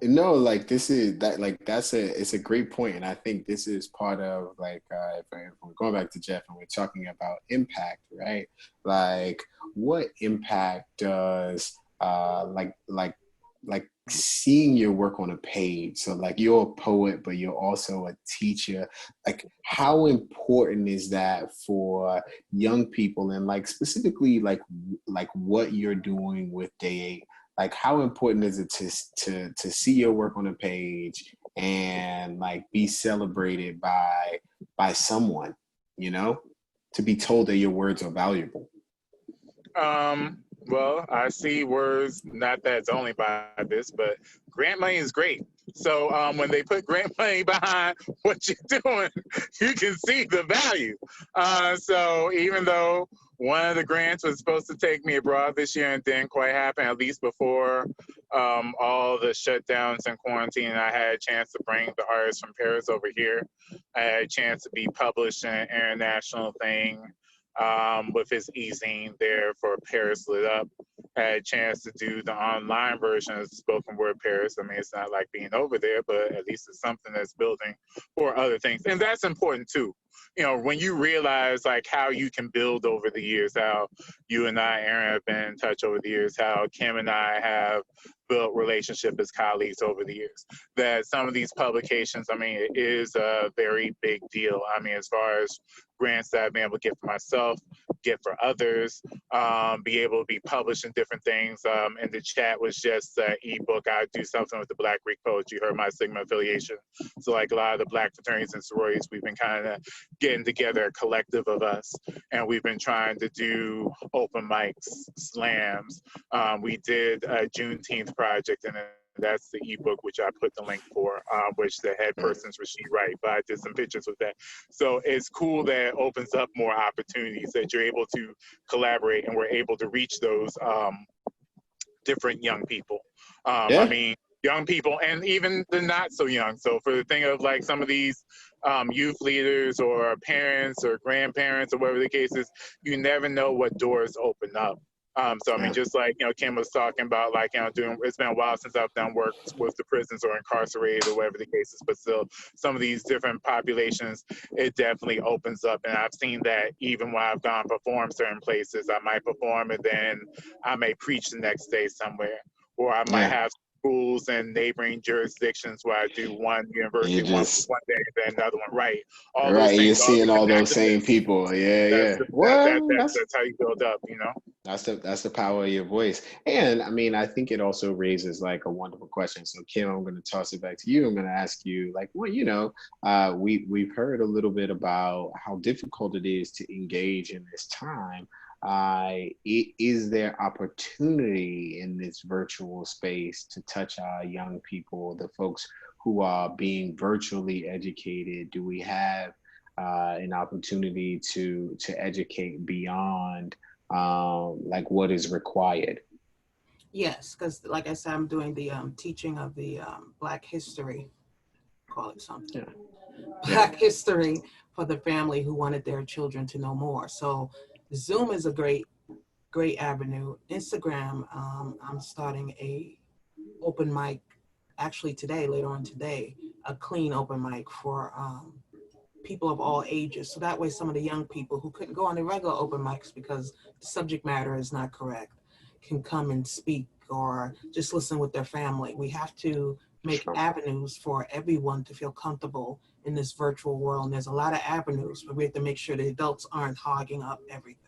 No, like this is that like it's a great point, and I think this is part of like if we're going back to Jeff and we're talking about impact, right? Like what impact does like seeing your work on a page? So like you're a poet, but you're also a teacher. Like how important is that for young people, and like specifically like what you're doing with Day 8? Like how important is it to see your work on a page and like be celebrated by someone, you know, to be told that your words are valuable? Well, I see words, not that it's only by this, but grant money is great. So when they put grant money behind what you're doing, you can see the value. So even though one of the grants was supposed to take me abroad this year and didn't quite happen, at least before all the shutdowns and quarantine, I had a chance to bring the artist from Paris over here. I had a chance to be published in an international thing with his e-zine there for Paris Lit Up. I had a chance to do the online version of Spoken Word Paris. I mean, it's not like being over there, but at least it's something that's building for other things. And that's important too. You know, when you realize like how you can build over the years, how you and I, Aaron, have been in touch over the years, how Kim and I have built relationship as colleagues over the years, that some of these publications, I mean, it is a very big deal. I mean, as far as grants that I've been able to get for myself, get for others, be able to be published in different things. And the chat was just an ebook. I do something with the Black Greek Poets. You heard my Sigma affiliation. So like a lot of the Black fraternities and sororities, we've been kind of getting together, a collective of us. And we've been trying to do open mics, slams. We did a Juneteenth project, and that's the ebook, which I put the link for, which the head person's Rasheed Wright, but I did some pictures with that. So it's cool that it opens up more opportunities, that you're able to collaborate and we're able to reach those different young people. I mean, young people and even the not so young. So for the thing of like some of these youth leaders or parents or grandparents or whatever the case is, you never know what doors open up. So I mean, just like, you know, Kim was talking about, like, you know, it's been a while since I've done work with the prisons or incarcerated or whatever the case is, but still some of these different populations, it definitely opens up. And I've seen that even when I've gone perform certain places, I might perform and then I may preach the next day somewhere, or I might have schools and neighboring jurisdictions where I do one university one day and then another one. Right. All those things. You're seeing all those same people. That's how you build up, you know? That's the power of your voice. And I mean, I think it also raises like a wonderful question. So Kim, I'm going to toss it back to you. I'm going to ask you, like, well, you know, we've heard a little bit about how difficult it is to engage in this time. Is there opportunity in this virtual space to touch our young people, the folks who are being virtually educated? Do we have an opportunity to educate beyond like what is required? Yes, because like I said, I'm doing the teaching of the Black history, call it something. Black history for the family who wanted their children to know more. So Zoom is a great avenue. Instagram, I'm starting a open mic actually today, later on today, a clean open mic for people of all ages. So that way some of the young people who couldn't go on the regular open mics because the subject matter is not correct can come and speak or just listen with their family. We have to make avenues for everyone to feel comfortable in this virtual world. And there's a lot of avenues, but we have to make sure the adults aren't hogging up everything.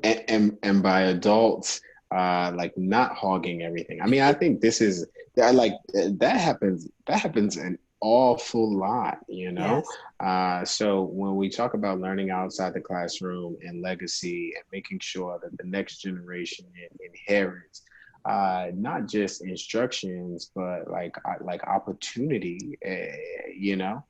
And by adults, like not hogging everything. I mean, I think this is like that happens an awful lot, you know. So when we talk about learning outside the classroom and legacy and making sure that the next generation inherits not just instructions but like opportunity, you know,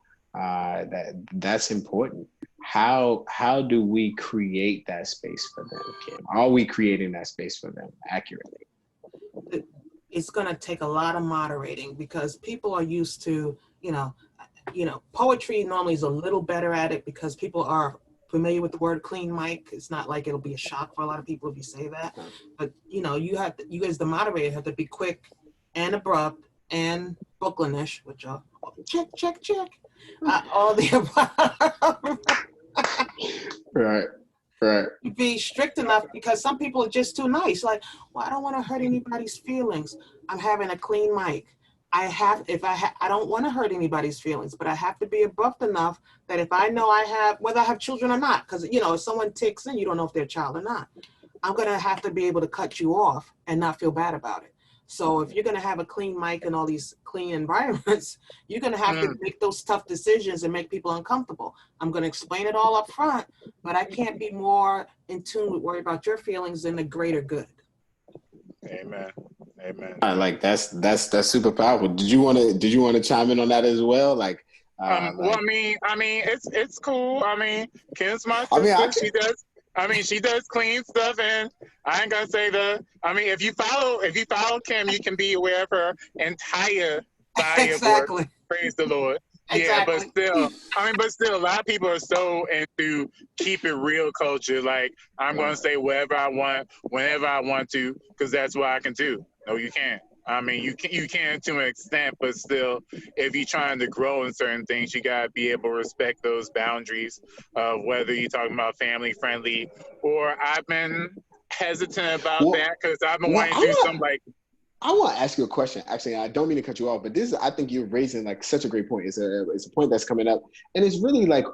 That's important. How do we create that space for them, Kim? Are we creating that space for them accurately? It's going to take a lot of moderating because people are used to, poetry normally is a little better at it because people are familiar with the word clean mic. It's not like it'll be a shock for a lot of people if you say that. But, you as the moderator have to be quick and abrupt and Brooklynish, which are check, check, check. All the above. Right. Be strict enough because some people are just too nice. Like, well, I don't want to hurt anybody's feelings. I'm having a clean mic. I don't want to hurt anybody's feelings, but I have to be abrupt enough that if I know whether I have children or not, because, if someone ticks in, you don't know if they're a child or not. I'm going to have to be able to cut you off and not feel bad about it. So if you're going to have a clean mic and all these clean environments, you're going to have to make those tough decisions and make people uncomfortable. I'm going to explain it all up front, but I can't be more in tune with worry about your feelings than the greater good. Amen. Like that's super powerful. Did you want to chime in on that as well? Well, I mean, it's cool. I mean, Kim's my sister. She does clean stuff, and I ain't gonna say if you follow Kim, you can be aware of her entire body of work. Praise the Lord. Exactly. Yeah, but still, a lot of people are so into keep it real culture. Like, I'm gonna say whatever I want, whenever I want to, because that's what I can do. No, you can't. You can to an extent, but still, if you're trying to grow in certain things, you gotta be able to respect those boundaries of whether you're talking about family friendly or I've been hesitant about that because I've been wanting to do something like. I want to ask you a question. Actually, I don't mean to cut you off, but I think you're raising like such a great point. It's a point that's coming up, and it's really like,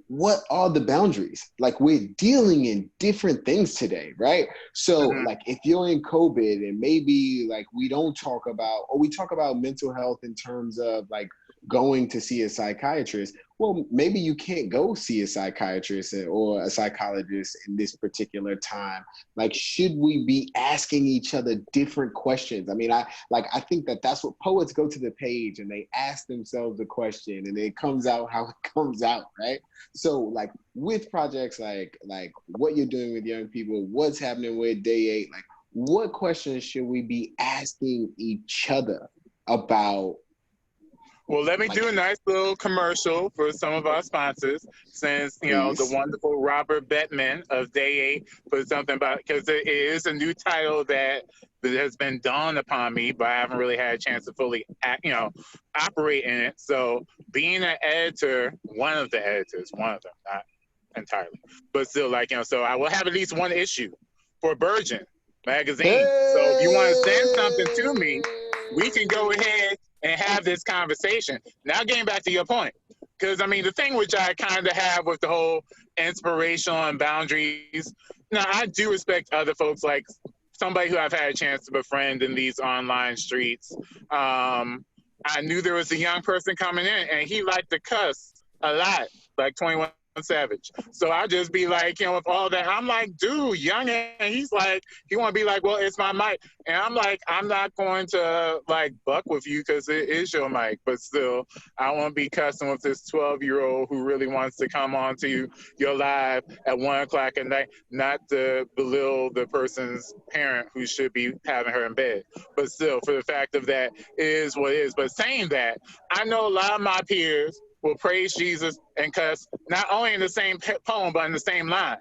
what are the boundaries? Like, we're dealing in different things today, right? So like if you're in COVID and maybe like we talk about mental health in terms of like going to see a psychiatrist. Well, maybe you can't go see a psychiatrist or a psychologist in this particular time. Like, should we be asking each other different questions? I mean, I think that's what poets go to the page and they ask themselves a question and it comes out how it comes out, right? So like with projects like what you're doing with young people, what's happening with Day 8, like what questions should we be asking each other about? Well, let me do a nice little commercial for some of our sponsors, since the wonderful Robert Bettman of Day 8 put something about, because it is a new title that has been dawned upon me, but I haven't really had a chance to fully operate in it. So being an editor, one of them, not entirely, but still so I will have at least one issue for Virgin magazine. So if you want to send something to me, we can go ahead and have this conversation. Now, getting back to your point, because the thing which I kind of have with the whole inspirational and boundaries, now I do respect other folks, like somebody who I've had a chance to befriend in these online streets. I knew there was a young person coming in and he liked to cuss a lot, like 21 Savage. So I just be like, with all that, I'm like, dude, young, and he's like, he want to be like, well, it's my mic, and I'm like, I'm not going to like buck with you because it is your mic, but still, I want to be cussing with this 12-year-old who really wants to come on to your live at 1:00 at night, not to belittle the person's parent who should be having her in bed, but still, for the fact of that, it is what it is. But saying that, I know a lot of my peers will praise Jesus and cuss, not only in the same poem, but in the same line.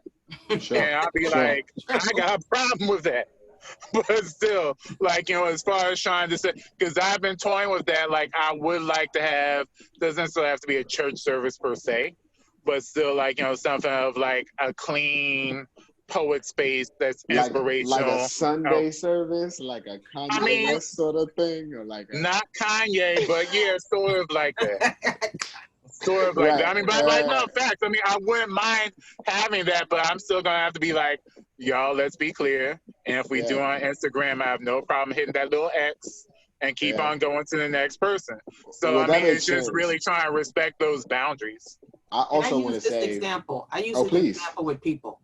Sure. And I'll be like, I got a problem with that. But still, as far as trying to say, because I've been toying with that, I would like to have, doesn't necessarily have to be a church service per se, but still, something of a clean poet space that's inspirational. Like a Sunday service, like a Kanye West sort of thing, or not Kanye, but yeah, sort of like that. Sort of like that. But no, facts. I wouldn't mind having that, but I'm still gonna have to be like, y'all, let's be clear. And if we do on Instagram, I have no problem hitting that little X and keep on going to the next person. So it's just really trying to respect those boundaries. I also want to say example. I use this example with people.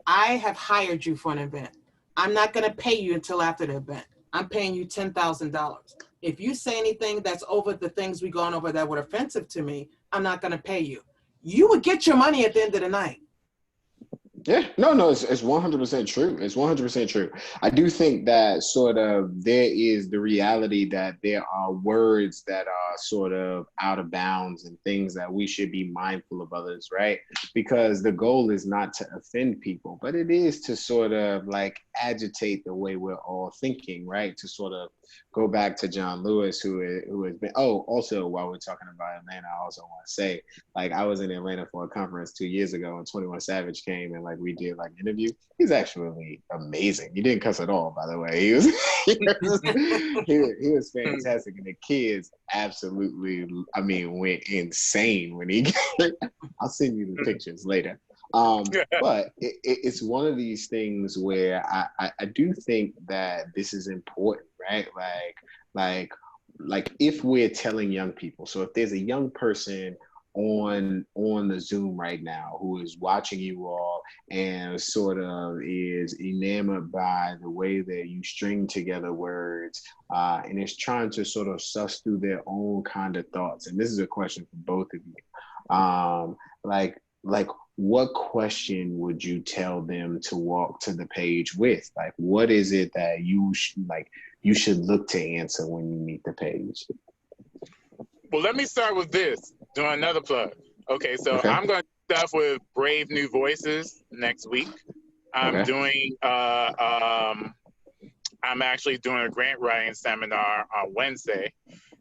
I have hired you for an event. I'm not gonna pay you until after the event. I'm paying you $10,000. If you say anything that's over the things we gone over that were offensive to me, I'm not going to pay you. You would get your money at the end of the night. Yeah, no, it's 100% true. It's 100% true. I do think that sort of there is the reality that there are words that are sort of out of bounds and things that we should be mindful of others, right? Because the goal is not to offend people, but it is to sort of like agitate the way we're all thinking, right? To sort of go back to John Lewis, who has been, oh, also while we're talking about Atlanta, I also want to say, like, I was in Atlanta for a conference 2 years ago and 21 Savage came and like we did like an interview. He's actually amazing. He didn't cuss at all, by the way. He was fantastic. And the kids absolutely, I mean, went insane when he I'll send you the pictures later. But it's one of these things where I do think that this is important, right? Like if we're telling young people, so if there's a young person on the Zoom right now who is watching you all and sort of is enamored by the way that you string together words and is trying to sort of suss through their own kind of thoughts. And this is a question for both of you. Like what question would you tell them to walk to the page with? Like, what is it that you should look to answer when you meet the page? Well, let me start with this, doing another plug. Okay, so Okay. I'm going to do stuff with Brave New Voices next week. I'm actually doing a grant writing seminar on Wednesday.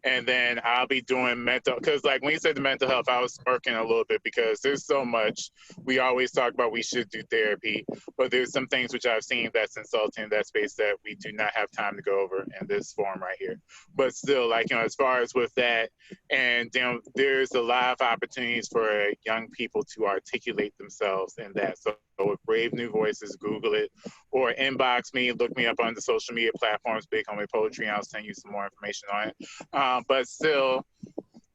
And then I'll be doing because like when you said the mental health, I was smirking a little bit because there's so much. We always talk about we should do therapy, but there's some things which I've seen that's insulting in that space that we do not have time to go over in this forum right here. But still, like, as far as with that, and then there's a lot of opportunities for young people to articulate themselves in that. So with Brave New Voices, Google it, or inbox me, look me up on the social media platforms, Big Homie Poetry, and I'll send you some more information on it. But still,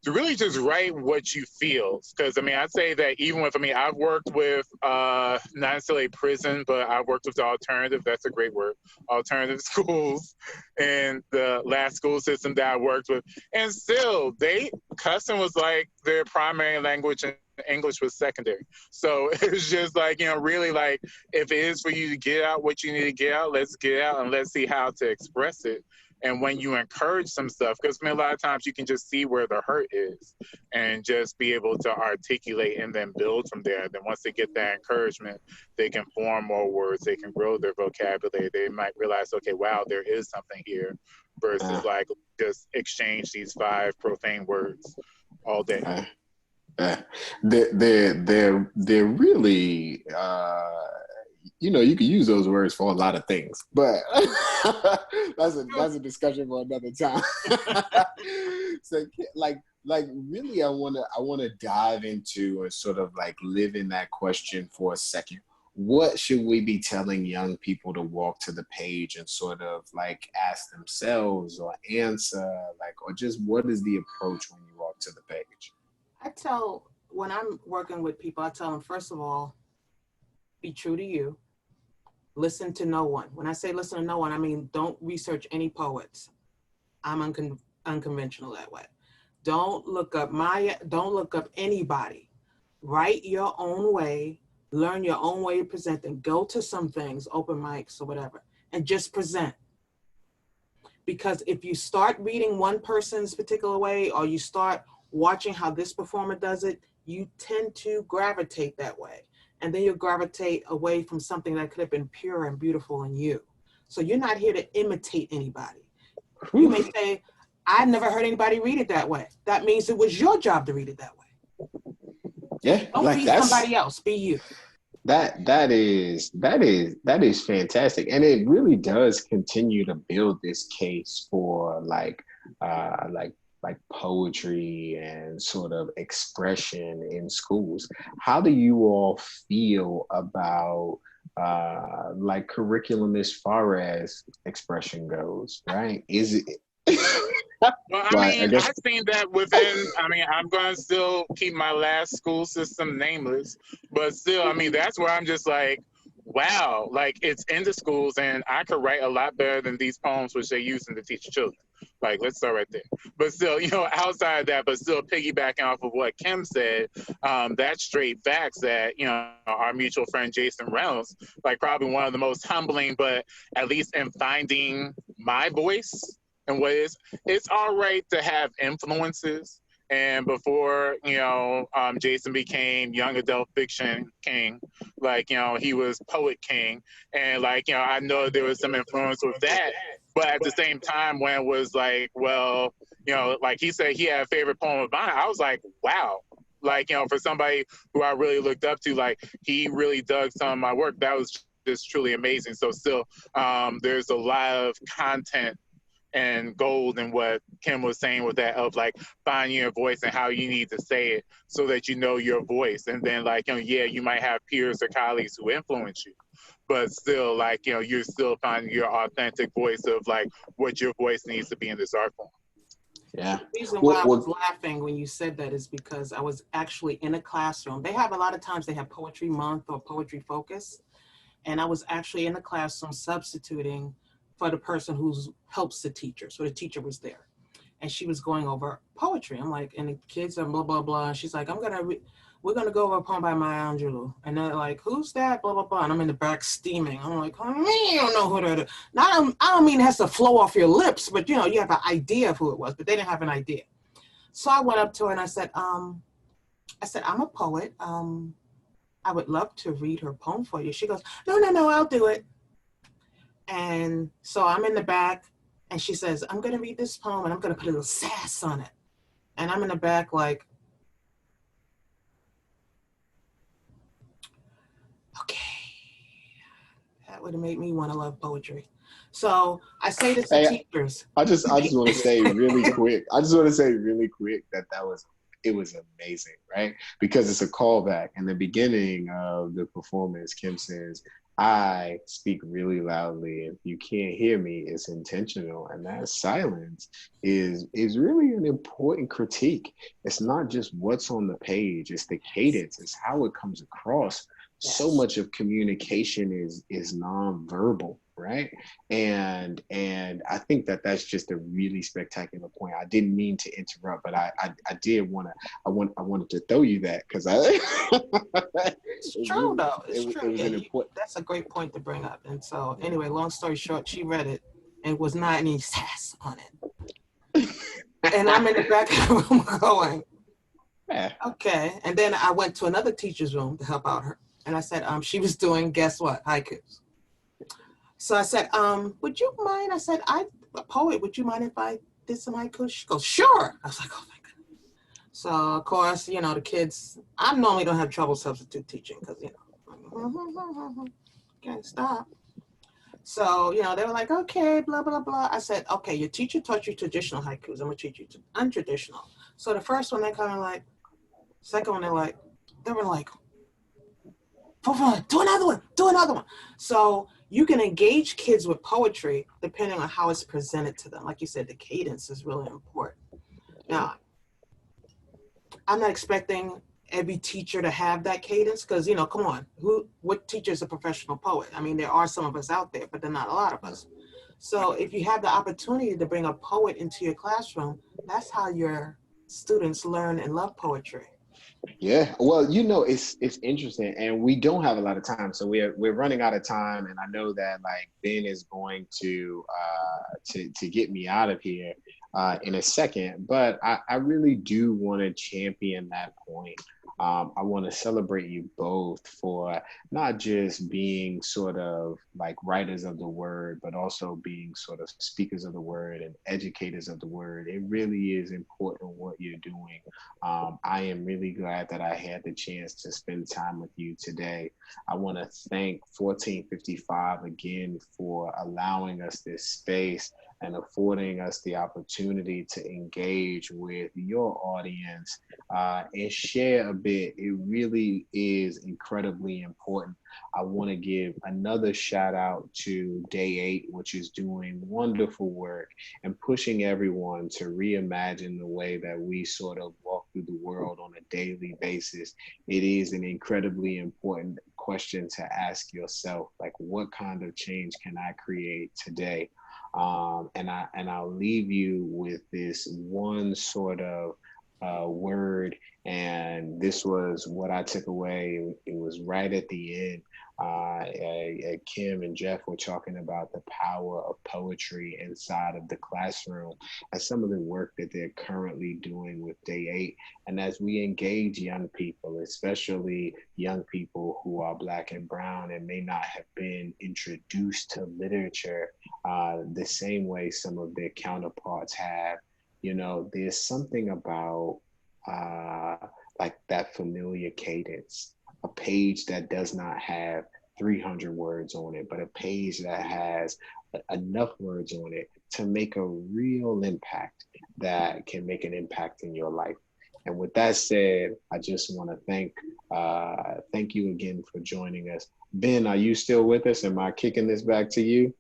to really just write what you feel. Because, I'd say that even with, I've worked with, not necessarily prison, but I've worked with the alternative, that's a great word, alternative schools and the last school system that I worked with. And still, cussing was like their primary language and English was secondary. So it's just like, really like, if it is for you to get out what you need to get out, let's get out and let's see how to express it. And when you encourage some stuff, because a lot of times you can just see where the hurt is and just be able to articulate and then build from there. And then once they get that encouragement, they can form more words, they can grow their vocabulary. They might realize, okay, wow, there is something here versus like just exchange these 5 profane words all day. They're really you can use those words for a lot of things, but that's a discussion for another time. So like really I want to dive into and sort of like live in that question for a second. What should we be telling young people to walk to the page and sort of like ask themselves or answer, like, or just what is the approach when you walk to the page? When I'm working with people, I tell them, first of all, be true to you. Listen to no one. When I say listen to no one, I mean don't research any poets. I'm unconventional that way. Don't look up anybody. Write your own way. Learn your own way of presenting. Go to some things, open mics or whatever, and just present. Because if you start reading one person's particular way, or you start watching how this performer does it, you tend to gravitate that way. And then you'll gravitate away from something that could have been pure and beautiful in you. So you're not here to imitate anybody. You may say, I never heard anybody read it that way. That means it was your job to read it that way. Yeah. Don't be somebody else, be you. That is fantastic. And it really does continue to build this case for like poetry and sort of expression in schools. How do you all feel about like curriculum as far as expression goes, right? Is it well, I've seen that within, I'm going to still keep my last school system nameless, but still, that's where I'm just like, wow, like it's in the schools and I could write a lot better than these poems which they use to teach children. Like, let's start right there. But still, outside of that, but still piggybacking off of what Kim said, that's straight facts that, our mutual friend Jason Reynolds, like probably one of the most humbling, but at least in finding my voice and what is, it's all right to have influences. And before, Jason became young adult fiction king, like, he was poet king. And like, I know there was some influence with that. But at the same time, when it was like, well, like he said he had a favorite poem of mine, I was like, wow. Like, for somebody who I really looked up to, like, he really dug some of my work. That was just truly amazing. So still, there's a lot of content and gold in what Kim was saying with that of like finding your voice and how you need to say it so that you know your voice. And then like, yeah, you might have peers or colleagues who influence you, but still like, you're still finding your authentic voice of like what your voice needs to be in this art form. Yeah. The reason why I was laughing when you said that is because I was actually in a classroom. They have a lot of times they have poetry month or poetry focus. And I was actually in the classroom substituting for the person who helps the teacher. So the teacher was there and she was going over poetry. I'm like, and the kids are blah, blah, blah. And she's like, we're going to go over a poem by Maya Angelou. And they're like, who's that? Blah, blah, blah. And I'm in the back steaming. I'm like, I don't know who that is. I don't mean it has to flow off your lips, but you have an idea of who it was, but they didn't have an idea. So I went up to her and I said, I'm a poet. I would love to read her poem for you. She goes, no, I'll do it. And so I'm in the back and she says, I'm going to read this poem and I'm going to put a little sass on it. And I'm in the back like, okay, that would have made me want to love poetry. So I say this to teachers. I just want to say really quick. It was amazing, right? Because it's a callback. In the beginning of the performance, Kim says, I speak really loudly. If you can't hear me, it's intentional. And that silence is really an important critique. It's not just what's on the page, it's the cadence, it's how it comes across. Yes. So much of communication is nonverbal, right? And I think that's just a really spectacular point. I didn't mean to interrupt, but I wanted to throw you that because it's true though. It's true. That's a great point to bring up. And so anyway, long story short, she read it and was not any sass on it. And I'm in the back of the room going, yeah. Okay. And then I went to another teacher's room to help out her. And I said, she was doing, guess what? Haikus. So I said, would you mind? I said, I'm a poet. Would you mind if I did some haikus? She goes, sure. I was like, oh my goodness. So of course, the kids, I normally don't have trouble substitute teaching because, can't stop. So, they were like, okay, blah, blah, blah. I said, okay, your teacher taught you traditional haikus. I'm going to teach you untraditional. So the first one, they kind of like, second one, they were like, do another one. So you can engage kids with poetry depending on how it's presented to them. Like you said, the cadence is really important. Now, I'm not expecting every teacher to have that cadence because, come on, what teacher is a professional poet? I mean, there are some of us out there, but there are not a lot of us. So if you have the opportunity to bring a poet into your classroom, that's how your students learn and love poetry. Yeah, well, it's interesting, and we don't have a lot of time, so we're running out of time, and I know that like Ben is going to get me out of here in a second, but I really do want to champion that point. I want to celebrate you both for not just being sort of like writers of the word, but also being sort of speakers of the word and educators of the word. It really is important what you're doing. I am really glad that I had the chance to spend time with you today. I want to thank 1455 again for allowing us this space and affording us the opportunity to engage with your audience and share a bit. It really is incredibly important. I want to give another shout out to Day 8, which is doing wonderful work and pushing everyone to reimagine the way that we sort of walk through the world on a daily basis. It is an incredibly important question to ask yourself, like, what kind of change can I create today? And I'll leave you with this one sort of word, and this was what I took away. It was right at the end. Kim and Jeff were talking about the power of poetry inside of the classroom and some of the work that they're currently doing with Day 8. And as we engage young people, especially young people who are Black and brown and may not have been introduced to literature the same way some of their counterparts have, you know, there's something about like that familiar cadence, a page that does not have 300 words on it, but a page that has enough words on it to make a real impact that can make an impact in your life. And with that said, I just want to thank you again for joining us. Ben, are you still with us? Am I kicking this back to you?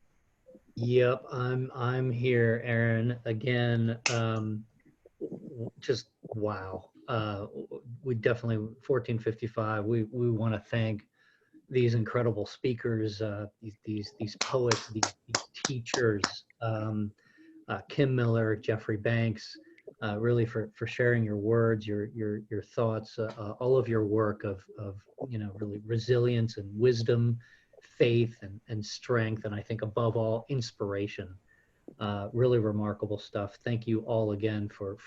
Yep, I'm here, Aaron. Again, just wow. We definitely 1455. We want to thank these incredible speakers, these poets, these teachers, Kim Miller, Jeffrey Banks, really for sharing your words, your thoughts, all of your work of really resilience and wisdom, faith and strength, and I think above all inspiration. Really remarkable stuff. Thank you all again for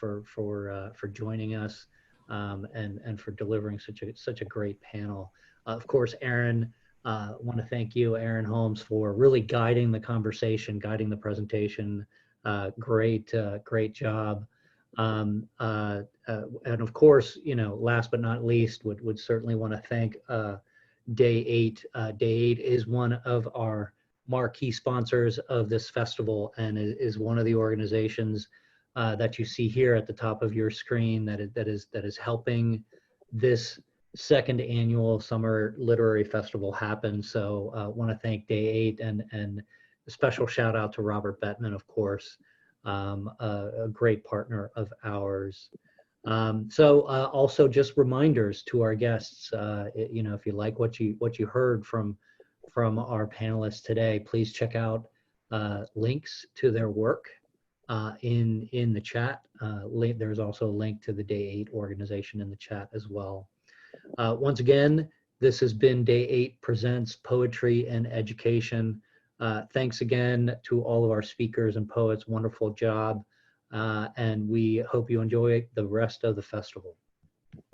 joining us and for delivering such a great panel. Of course, Aaron, want to thank you, Aaron Holmes, for really guiding the conversation, guiding the presentation. Great job. And of course, last but not least, would certainly want to thank Day 8. Day 8 is one of our marquee sponsors of this festival and is one of the organizations that you see here at the top of your screen that is helping this second annual Summer Literary Festival happen. So want to thank Day 8 and a special shout out to Robert Bettman, of course, a great partner of ours. Also just reminders to our guests, if you like what you heard from our panelists today, please check out links to their work in the chat. There's also a link to the Day 8 organization in the chat as well. Once again, this has been Day 8 Presents Poetry and Education. Thanks again to all of our speakers and poets. Wonderful job. And we hope you enjoy the rest of the festival.